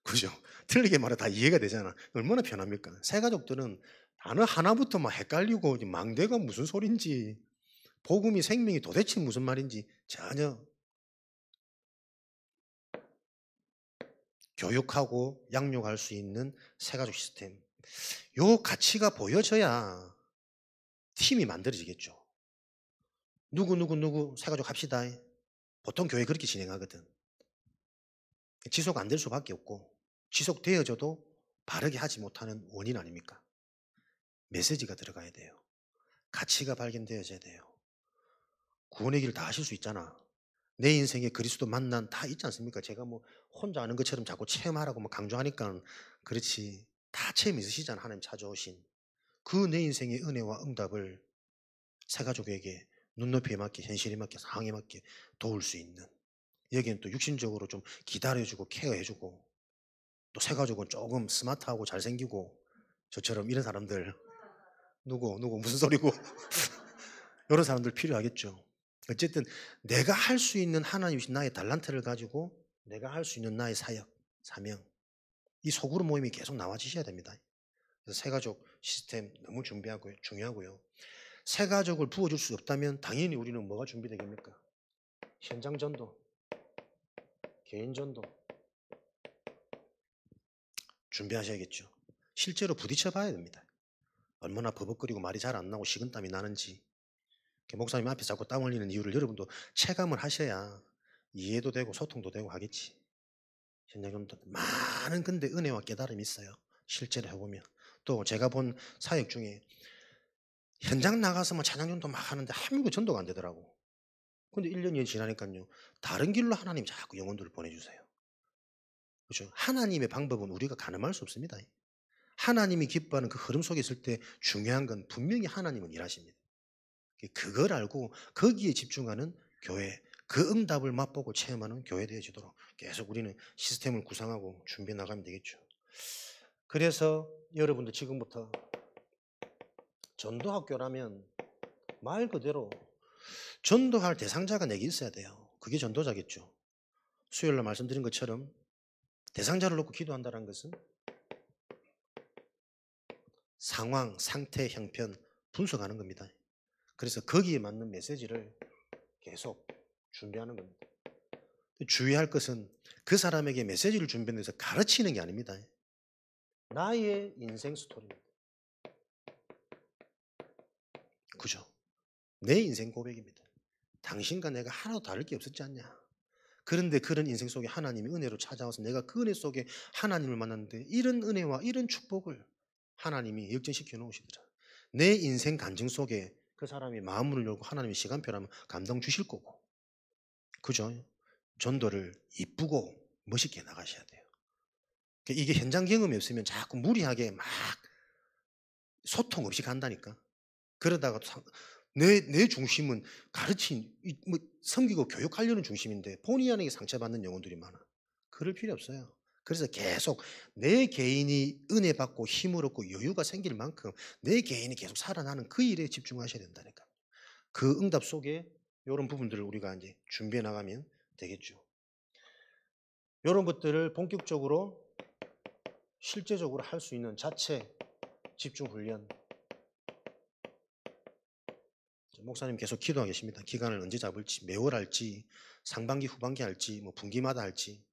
그죠? 틀리게 말해도 다 이해가 되잖아. 얼마나 편합니까? 새가족들은 단어 하나부터 막 헷갈리고 망대가 무슨 소린지 복음이 생명이 도대체 무슨 말인지 전혀 교육하고 양육할 수 있는 새가족 시스템. 요 가치가 보여져야 팀이 만들어지겠죠. 누구 새가족 합시다. 보통 교회 그렇게 진행하거든. 지속 안 될 수밖에 없고 지속되어져도 바르게 하지 못하는 원인 아닙니까? 메시지가 들어가야 돼요. 가치가 발견되어져야 돼요. 구원의 길 다 하실 수 있잖아. 내 인생에 그리스도 만난 다 있지 않습니까? 제가 뭐 혼자 아는 것처럼 자꾸 체험하라고 뭐 강조하니까 그렇지. 다 체험 있으시잖아. 하나님 찾아오신. 그 내 인생의 은혜와 응답을 새가족에게 눈높이에 맞게 현실에 맞게 상황에 맞게 도울 수 있는, 여기는 또 육신적으로 좀 기다려주고 케어해주고, 또 새가족은 조금 스마트하고 잘생기고 저처럼 이런 사람들 누구 무슨 소리고 이런 사람들 필요하겠죠. 어쨌든 내가 할 수 있는 하나님 주신 나의 달란트를 가지고 내가 할 수 있는 나의 사역, 사명, 이 소그룹 모임이 계속 나와지셔야 됩니다. 그래서 새가족 시스템 너무 준비하고요, 중요하고요. 새가족을 부어줄 수 없다면 당연히 우리는 뭐가 준비되겠습니까? 현장 전도, 개인 전도 준비하셔야겠죠. 실제로 부딪혀 봐야 됩니다. 얼마나 버벅거리고 말이 잘 안 나고 식은땀이 나는지. 목사님 앞에 자꾸 땀 흘리는 이유를 여러분도 체감을 하셔야 이해도 되고 소통도 되고 하겠지. 현장 전도 많은 근데 은혜와 깨달음이 있어요. 실제로 해보면. 또 제가 본 사역 중에 현장 나가서 찬양 전도 막 하는데 한 명도 전도가 안 되더라고. 근데 1년이 지나니까요, 다른 길로 하나님이 자꾸 영혼들을 보내주세요. 그렇죠? 하나님의 방법은 우리가 가늠할 수 없습니다. 하나님이 기뻐하는 그 흐름 속에 있을 때 중요한 건 분명히 하나님은 일하십니다. 그걸 알고 거기에 집중하는 교회, 그 응답을 맛보고 체험하는 교회 되어지도록 계속 우리는 시스템을 구상하고 준비해 나가면 되겠죠. 그래서 여러분들 지금부터 전도학교라면 말 그대로 전도할 대상자가 내게 있어야 돼요. 그게 전도자겠죠. 수요일날 말씀드린 것처럼 대상자를 놓고 기도한다는 것은 상황, 상태, 형편 분석하는 겁니다. 그래서 거기에 맞는 메시지를 계속 준비하는 겁니다. 주의할 것은 그 사람에게 메시지를 준비하는 데서 가르치는 게 아닙니다. 나의 인생 스토리입니다. 그죠? 내 인생 고백입니다. 당신과 내가 하나도 다를 게 없었지 않냐. 그런데 그런 인생 속에 하나님이 은혜로 찾아와서 내가 그 은혜 속에 하나님을 만났는데 이런 은혜와 이런 축복을 하나님이 역전시켜 놓으시더라. 내 인생 간증 속에 그 사람이 마음을 열고 하나님의 시간표라면 감동 주실 거고. 그죠? 전도를 이쁘고 멋있게 나가셔야 돼요. 이게 현장 경험이 없으면 자꾸 무리하게 막 소통 없이 간다니까. 그러다가 내 중심은 섬기고 교육하려는 중심인데 본의 아니게 상처받는 영혼들이 많아. 그럴 필요 없어요. 그래서 계속 내 개인이 은혜 받고 힘을 얻고 여유가 생길 만큼 내 개인이 계속 살아나는 그 일에 집중하셔야 된다니까. 그 응답 속에 이런 부분들을 우리가 이제 준비해 나가면 되겠죠. 이런 것들을 본격적으로 실제적으로 할 수 있는 자체 집중 훈련. 목사님 계속 기도하고 계십니다. 기간을 언제 잡을지, 매월 할지, 상반기, 후반기 할지, 뭐 분기마다 할지.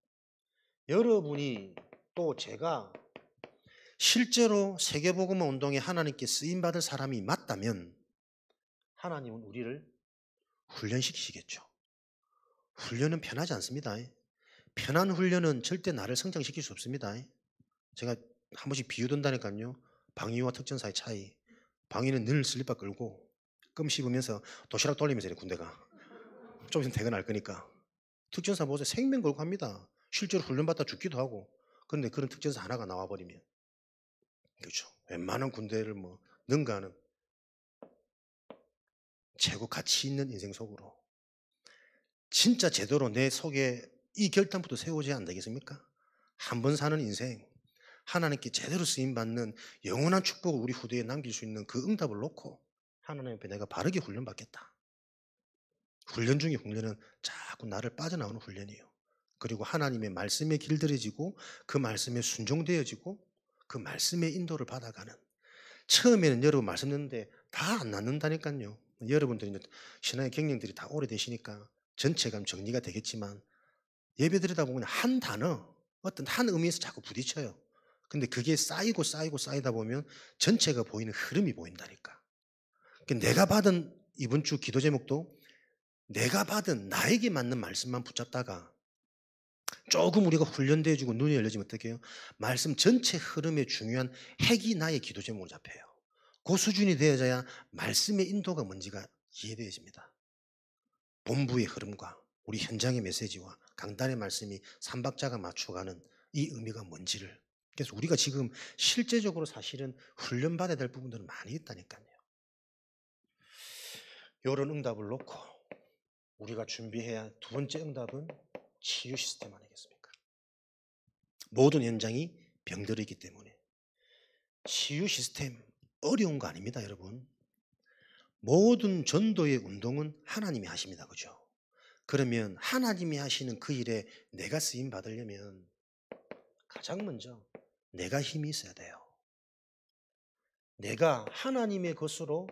여러분이 또 제가 실제로 세계복음 운동에 하나님께 쓰임받을 사람이 맞다면 하나님은 우리를 훈련시키시겠죠. 훈련은 편하지 않습니다. 편한 훈련은 절대 나를 성장시킬 수 없습니다. 제가 한 번씩 비유든다니까요. 방위와 특전사의 차이. 방위는 늘 슬리퍼 끌고 껌 씹으면서 도시락 돌리면서 이래 군대가. 좀 있으면 퇴근할 거니까. 특전사 보세요. 생명 걸고 합니다. 실제로 훈련받다 죽기도 하고. 그런데 그런 특전사 하나가 나와버리면. 그렇죠. 웬만한 군대를 뭐 능가하는 최고 가치 있는 인생 속으로. 진짜 제대로 내 속에 이 결단부터 세워져야 안 되겠습니까? 한 번 사는 인생. 하나님께 제대로 쓰임받는 영원한 축복을 우리 후대에 남길 수 있는 그 응답을 놓고 하나님 앞에 내가 바르게 훈련받겠다. 훈련 중에 훈련은 자꾸 나를 빠져나오는 훈련이에요. 그리고 하나님의 말씀에 길들여지고 그 말씀에 순종되어지고 그 말씀의 인도를 받아가는. 처음에는 여러분 말씀 듣는데 다 안 낫는다니까요. 여러분들이 신앙의 경력들이 다 오래되시니까 전체가 정리가 되겠지만 예배 드리다 보면 한 단어, 어떤 한 의미에서 자꾸 부딪혀요. 근데 그게 쌓이고 쌓이고 쌓이다 보면 전체가 보이는 흐름이 보인다니까. 내가 받은 이번 주 기도 제목도 내가 받은 나에게 맞는 말씀만 붙잡다가 조금 우리가 훈련되어지고 눈이 열려지면 어떻게 해요? 말씀 전체 흐름의 중요한 핵이 나의 기도 제목으로 잡혀요. 그 수준이 되어져야 말씀의 인도가 뭔지가 이해되어집니다. 본부의 흐름과 우리 현장의 메시지와 강단의 말씀이 삼박자가 맞춰가는 이 의미가 뭔지를. 그래서 우리가 지금 실제적으로 사실은 훈련받아야 될 부분들은 많이 있다니까요. 이런 응답을 놓고 우리가 준비해야 할 두 번째 응답은 치유 시스템 아니겠습니까? 모든 현장이 병들이기 때문에 치유 시스템 어려운 거 아닙니다, 여러분. 모든 전도의 운동은 하나님이 하십니다. 그죠? 그러면 하나님이 하시는 그 일에 내가 쓰임 받으려면 가장 먼저 내가 힘이 있어야 돼요. 내가 하나님의 것으로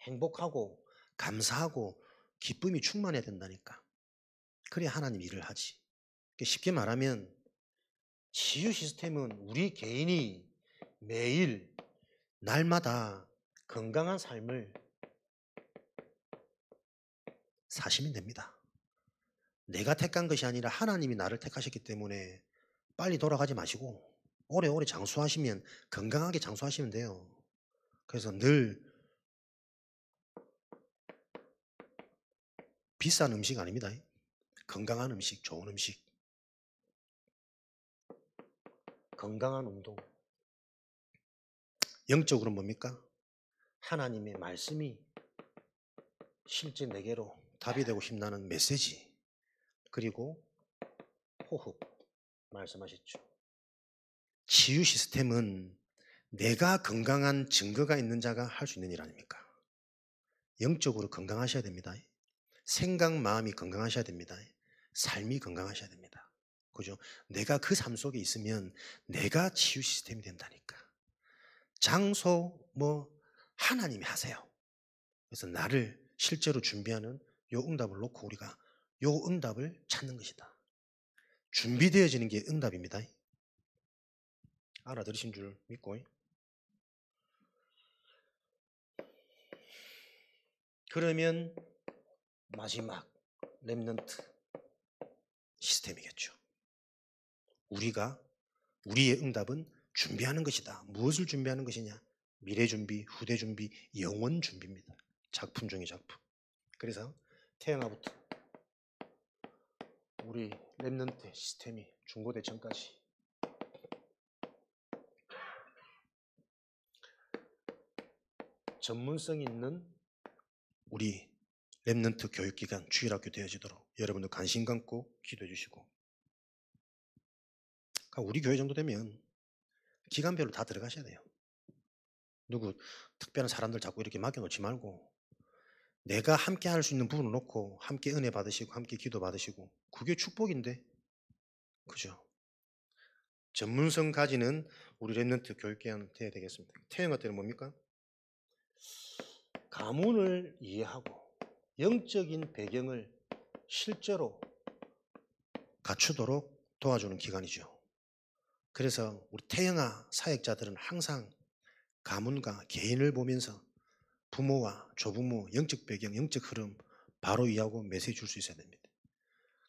행복하고 감사하고 기쁨이 충만해야 된다니까. 그래야 하나님 일을 하지. 쉽게 말하면 치유 시스템은 우리 개인이 매일 날마다 건강한 삶을 사시면 됩니다. 내가 택한 것이 아니라 하나님이 나를 택하셨기 때문에 빨리 돌아가지 마시고 오래오래 장수하시면 건강하게 장수하시면 돼요. 그래서 늘 비싼 음식 아닙니다. 건강한 음식, 좋은 음식, 건강한 운동. 영적으로 뭡니까? 하나님의 말씀이 실제 내게로 답이 되고 힘나는 메시지, 그리고 호흡 말씀하셨죠. 치유 시스템은 내가 건강한 증거가 있는 자가 할 수 있는 일 아닙니까? 영적으로 건강하셔야 됩니다. 생각, 마음이 건강하셔야 됩니다. 삶이 건강하셔야 됩니다. 그죠? 내가 그 삶 속에 있으면 내가 치유 시스템이 된다니까. 장소, 하나님이 하세요. 그래서 나를 실제로 준비하는 요 응답을 놓고 우리가 요 응답을 찾는 것이다. 준비되어지는 게 응답입니다. 알아들으신 줄 믿고. 그러면 마지막 렘넌트 시스템이겠죠. 우리의 응답은 준비하는 것이다. 무엇을 준비하는 것이냐? 미래 준비, 후대 준비, 영원 준비입니다. 작품 중의 작품. 그래서 태영아부터 우리 렘넌트 시스템이 중고대청까지 전문성 있는 우리 렘넌트 교육기관 주일학교 되어지도록 여러분들 관심 갖고 기도해 주시고, 그러니까 우리 교회 정도 되면 기간별로 다 들어가셔야 돼요. 누구 특별한 사람들 자꾸 이렇게 맡겨놓지 말고 내가 함께 할 수 있는 부분을 놓고 함께 은혜 받으시고 함께 기도 받으시고, 그게 축복인데, 그죠? 전문성 가지는 우리 렘넌트 교육기관 돼야 되겠습니다. 태영아 때는 뭡니까? 가문을 이해하고 영적인 배경을 실제로 갖추도록 도와주는 기관이죠. 그래서 우리 태영아 사역자들은 항상 가문과 개인을 보면서 부모와 조부모 영적 배경, 영적 흐름 바로 이해하고 메시지 줄 수 있어야 됩니다.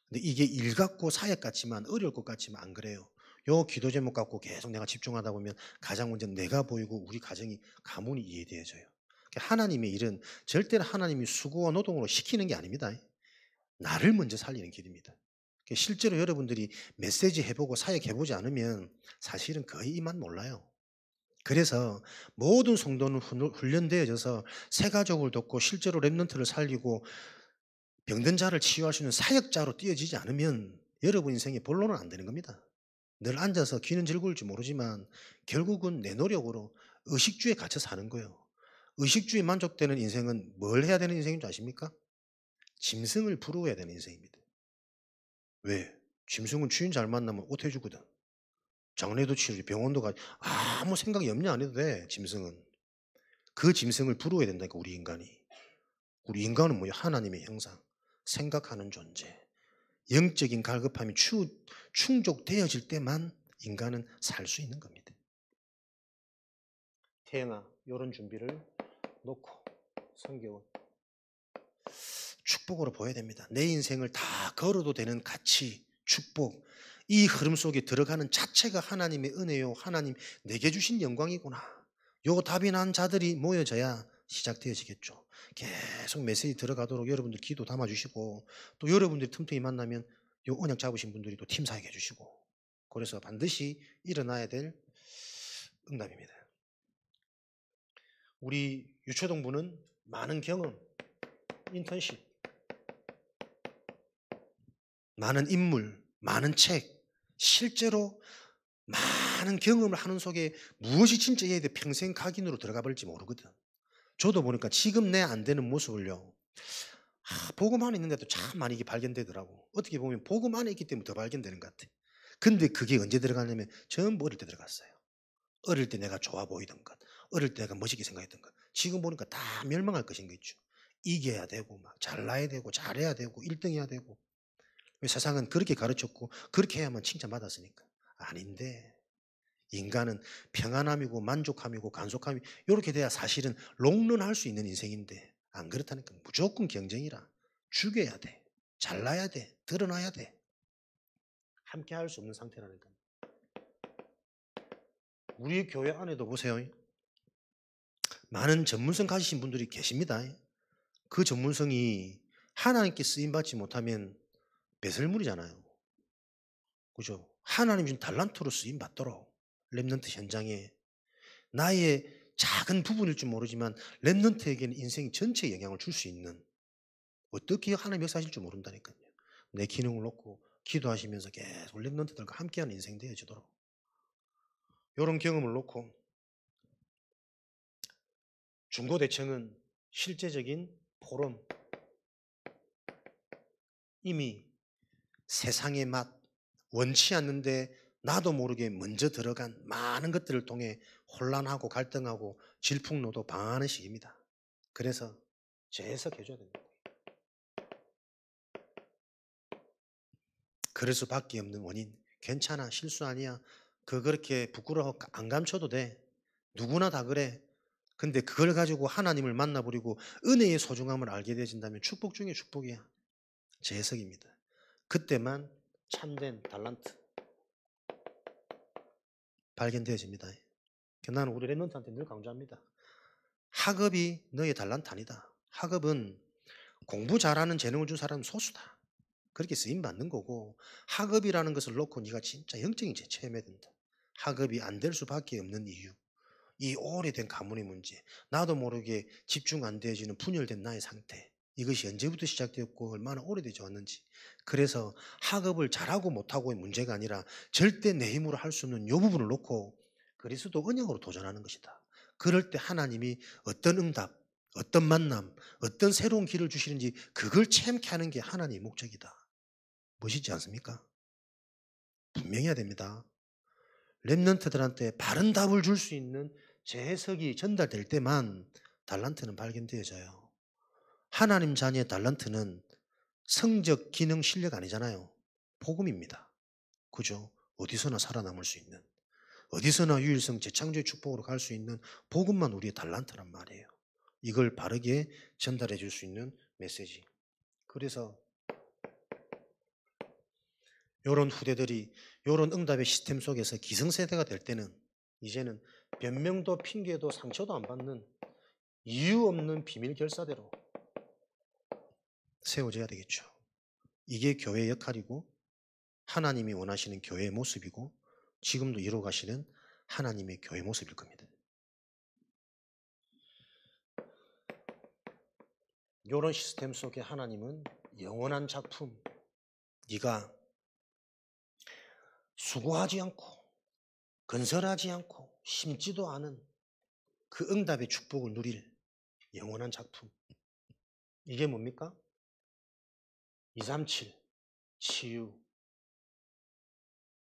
근데 이게 일 같고 사역 같지만, 어려울 것 같지만 안 그래요. 요 기도 제목 갖고 계속 내가 집중하다 보면 가장 먼저 내가 보이고 우리 가정이, 가문이 이해되어져요. 하나님의 일은 절대로 하나님이 수고와 노동으로 시키는 게 아닙니다. 나를 먼저 살리는 길입니다. 실제로 여러분들이 메시지 해보고 사역 해보지 않으면 사실은 거의 이만 몰라요. 그래서 모든 성도는 훈련되어져서 새 가족을 돕고 실제로 렘넌트를 살리고 병든 자를 치유할 수 있는 사역자로 뛰어지지 않으면 여러분 인생의 본론은 안 되는 겁니다. 늘 앉아서 귀는 즐거울지 모르지만 결국은 내 노력으로 의식주에 갇혀 사는 거예요. 의식주에 만족되는 인생은 뭘 해야 되는 인생인 줄 아십니까? 짐승을 부러워야 되는 인생입니다. 왜? 짐승은 주인 잘 만나면 옷 해주거든. 장례도 치르지, 병원도 가지, 아무 생각 염려 안 해도 돼. 짐승은. 그 짐승을 부러워야 된다니까, 우리 인간이. 우리 인간은 뭐야? 하나님의 형상, 생각하는 존재. 영적인 갈급함이 충족되어질 때만 인간은 살 수 있는 겁니다. 태영아, 이런 준비를 놓고 성경은 축복으로 보여야 됩니다. 내 인생을 다 걸어도 되는 가치, 축복, 이 흐름 속에 들어가는 자체가 하나님의 은혜요, 하나님 내게 주신 영광이구나. 요 답이 난 자들이 모여져야 시작되어지겠죠. 계속 메시지 들어가도록 여러분들 기도 담아주시고, 또 여러분들이 틈틈이 만나면 요 언약 잡으신 분들이 또 팀 사역해 주시고, 그래서 반드시 일어나야 될 응답입니다. 우리 유초동부는 많은 경험, 인턴십, 많은 인물, 많은 책, 실제로 많은 경험을 하는 속에 무엇이 진짜 얘들 평생 각인으로 들어가 버릴지 모르거든. 저도 보니까 지금 내 안 되는 모습을요, 복음 안에 있는데도 참 많이 이게 발견되더라고. 어떻게 보면 복음 안에 있기 때문에 더 발견되는 것 같아. 근데 그게 언제 들어가냐면 전부 어릴 때 들어갔어요. 어릴 때 내가 좋아 보이던 것, 어릴 때 내가 멋있게 생각했던 것, 지금 보니까 다 멸망할 것인 거 있죠. 이겨야 되고 막 잘나야 되고 잘해야 되고 1등 해야 되고. 왜 세상은 그렇게 가르쳤고 그렇게 해야만 칭찬받았으니까. 아닌데, 인간은 평안함이고 만족함이고 간속함이 이렇게 돼야 사실은 롱런할 수 있는 인생인데, 안 그렇다니까. 무조건 경쟁이라. 죽여야 돼, 잘나야 돼, 드러나야 돼. 함께 할 수 없는 상태라니까. 우리 교회 안에도 보세요. 많은 전문성 가지신 분들이 계십니다. 그 전문성이 하나님께 쓰임받지 못하면 배설물이잖아요. 그죠? 하나님 준 달란트로 쓰임받도록 렘넌트 현장에, 나의 작은 부분일 줄 모르지만 렘넌트에게는 인생 전체에 영향을 줄 수 있는, 어떻게 하나님 역사하실 줄 모른다니까요. 내 기능을 놓고 기도하시면서 계속 렘넌트들과 함께하는 인생 되어지도록, 이런 경험을 놓고 중고대청은 실제적인 포럼, 이미 세상의 맛, 원치 않는데 나도 모르게 먼저 들어간 많은 것들을 통해 혼란하고 갈등하고 질풍노도 방황하는 시기입니다. 그래서 재해석해줘야 됩니다. 그럴 수밖에 없는 원인. 괜찮아, 실수 아니야. 그렇게 부끄러워 안 감춰도 돼. 누구나 다 그래. 근데 그걸 가지고 하나님을 만나버리고 은혜의 소중함을 알게 되진다면 축복 중에 축복이야. 제 해석입니다. 그때만 참된 달란트 발견되어집니다. 나는 우리 랩런트한테 늘 강조합니다. 학업이 너의 달란트 아니다. 학업은 공부 잘하는 재능을 준 사람은 소수다. 그렇게 쓰임 받는 거고, 학업이라는 것을 놓고 네가 진짜 영적인 재체험해야 된다. 학업이 안 될 수밖에 없는 이유, 이 오래된 가문의 문제, 나도 모르게 집중 안 되어지는 분열된 나의 상태, 이것이 언제부터 시작되었고 얼마나 오래되지 왔는지. 그래서 학업을 잘하고 못하고의 문제가 아니라 절대 내 힘으로 할 수 없는 이 부분을 놓고 그리스도 언약으로 도전하는 것이다. 그럴 때 하나님이 어떤 응답, 어떤 만남, 어떤 새로운 길을 주시는지 그걸 체험케 하는 게 하나님의 목적이다. 멋있지 않습니까? 분명히 해야 됩니다. 랩런트들한테 바른 답을 줄 수 있는 제 해석이 전달될 때만 달란트는 발견되어져요. 하나님 자녀의 달란트는 성적, 기능, 실력 아니잖아요. 복음입니다. 그죠? 어디서나 살아남을 수 있는, 어디서나 유일성, 재창조의 축복으로 갈 수 있는 복음만 우리의 달란트란 말이에요. 이걸 바르게 전달해 줄 수 있는 메시지. 그래서 이런 후대들이 이런 응답의 시스템 속에서 기성세대가 될 때는 이제는 변명도 핑계도 상처도 안 받는 이유 없는 비밀 결사대로 세워져야 되겠죠. 이게 교회의 역할이고 하나님이 원하시는 교회의 모습이고 지금도 이루어가시는 하나님의 교회 모습일 겁니다. 이런 시스템 속에 하나님은 영원한 작품, 네가 수고하지 않고 건설하지 않고 심지도 않은 그 응답의 축복을 누릴 영원한 작품. 이게 뭡니까? 237 치유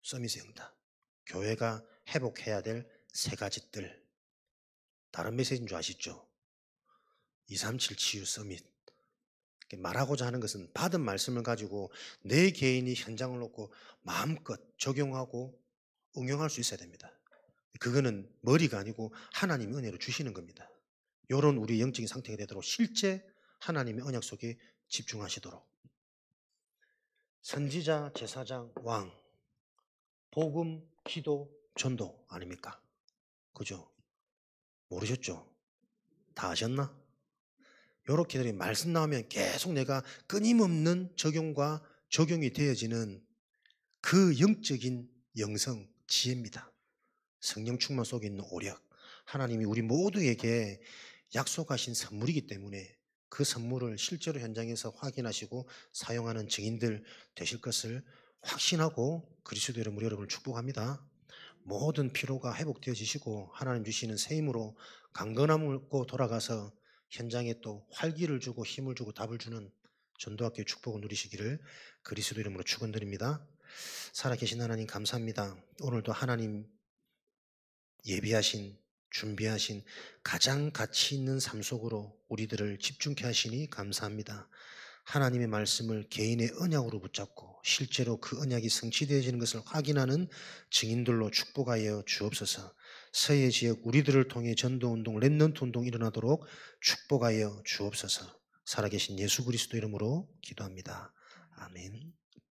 서밋의 응답. 교회가 회복해야 될 세 가지 뜰. 다른 메시지인 줄 아시죠? 237 치유 서밋. 말하고자 하는 것은 받은 말씀을 가지고 내 개인이 현장을 놓고 마음껏 적용하고 응용할 수 있어야 됩니다. 그거는 머리가 아니고 하나님의 은혜로 주시는 겁니다. 이런 우리 영적인 상태가 되도록 실제 하나님의 언약 속에 집중하시도록. 선지자, 제사장, 왕, 복음, 기도, 전도 아닙니까? 그죠? 모르셨죠? 다 아셨나? 요렇게 말씀 나오면 계속 내가 끊임없는 적용과 적용이 되어지는 그 영적인 영성, 지혜입니다. 성령 충만 속에 있는 오력. 하나님이 우리 모두에게 약속하신 선물이기 때문에 그 선물을 실제로 현장에서 확인하시고 사용하는 증인들 되실 것을 확신하고 그리스도 이름으로 여러분을 축복합니다. 모든 피로가 회복되어지시고 하나님 주시는 새 힘으로 강건함을 얻고 돌아가서 현장에 또 활기를 주고 힘을 주고 답을 주는 전도학교의 축복을 누리시기를 그리스도 이름으로 축원드립니다. 살아계신 하나님 감사합니다. 오늘도 하나님 예비하신 준비하신 가장 가치 있는 삶 속으로 우리들을 집중케 하시니 감사합니다. 하나님의 말씀을 개인의 언약으로 붙잡고 실제로 그 언약이 성취되어지는 것을 확인하는 증인들로 축복하여 주옵소서. 서해 지역 우리들을 통해 전도운동, 랩넌트 운동 일어나도록 축복하여 주옵소서. 살아계신 예수 그리스도 이름으로 기도합니다. 아멘.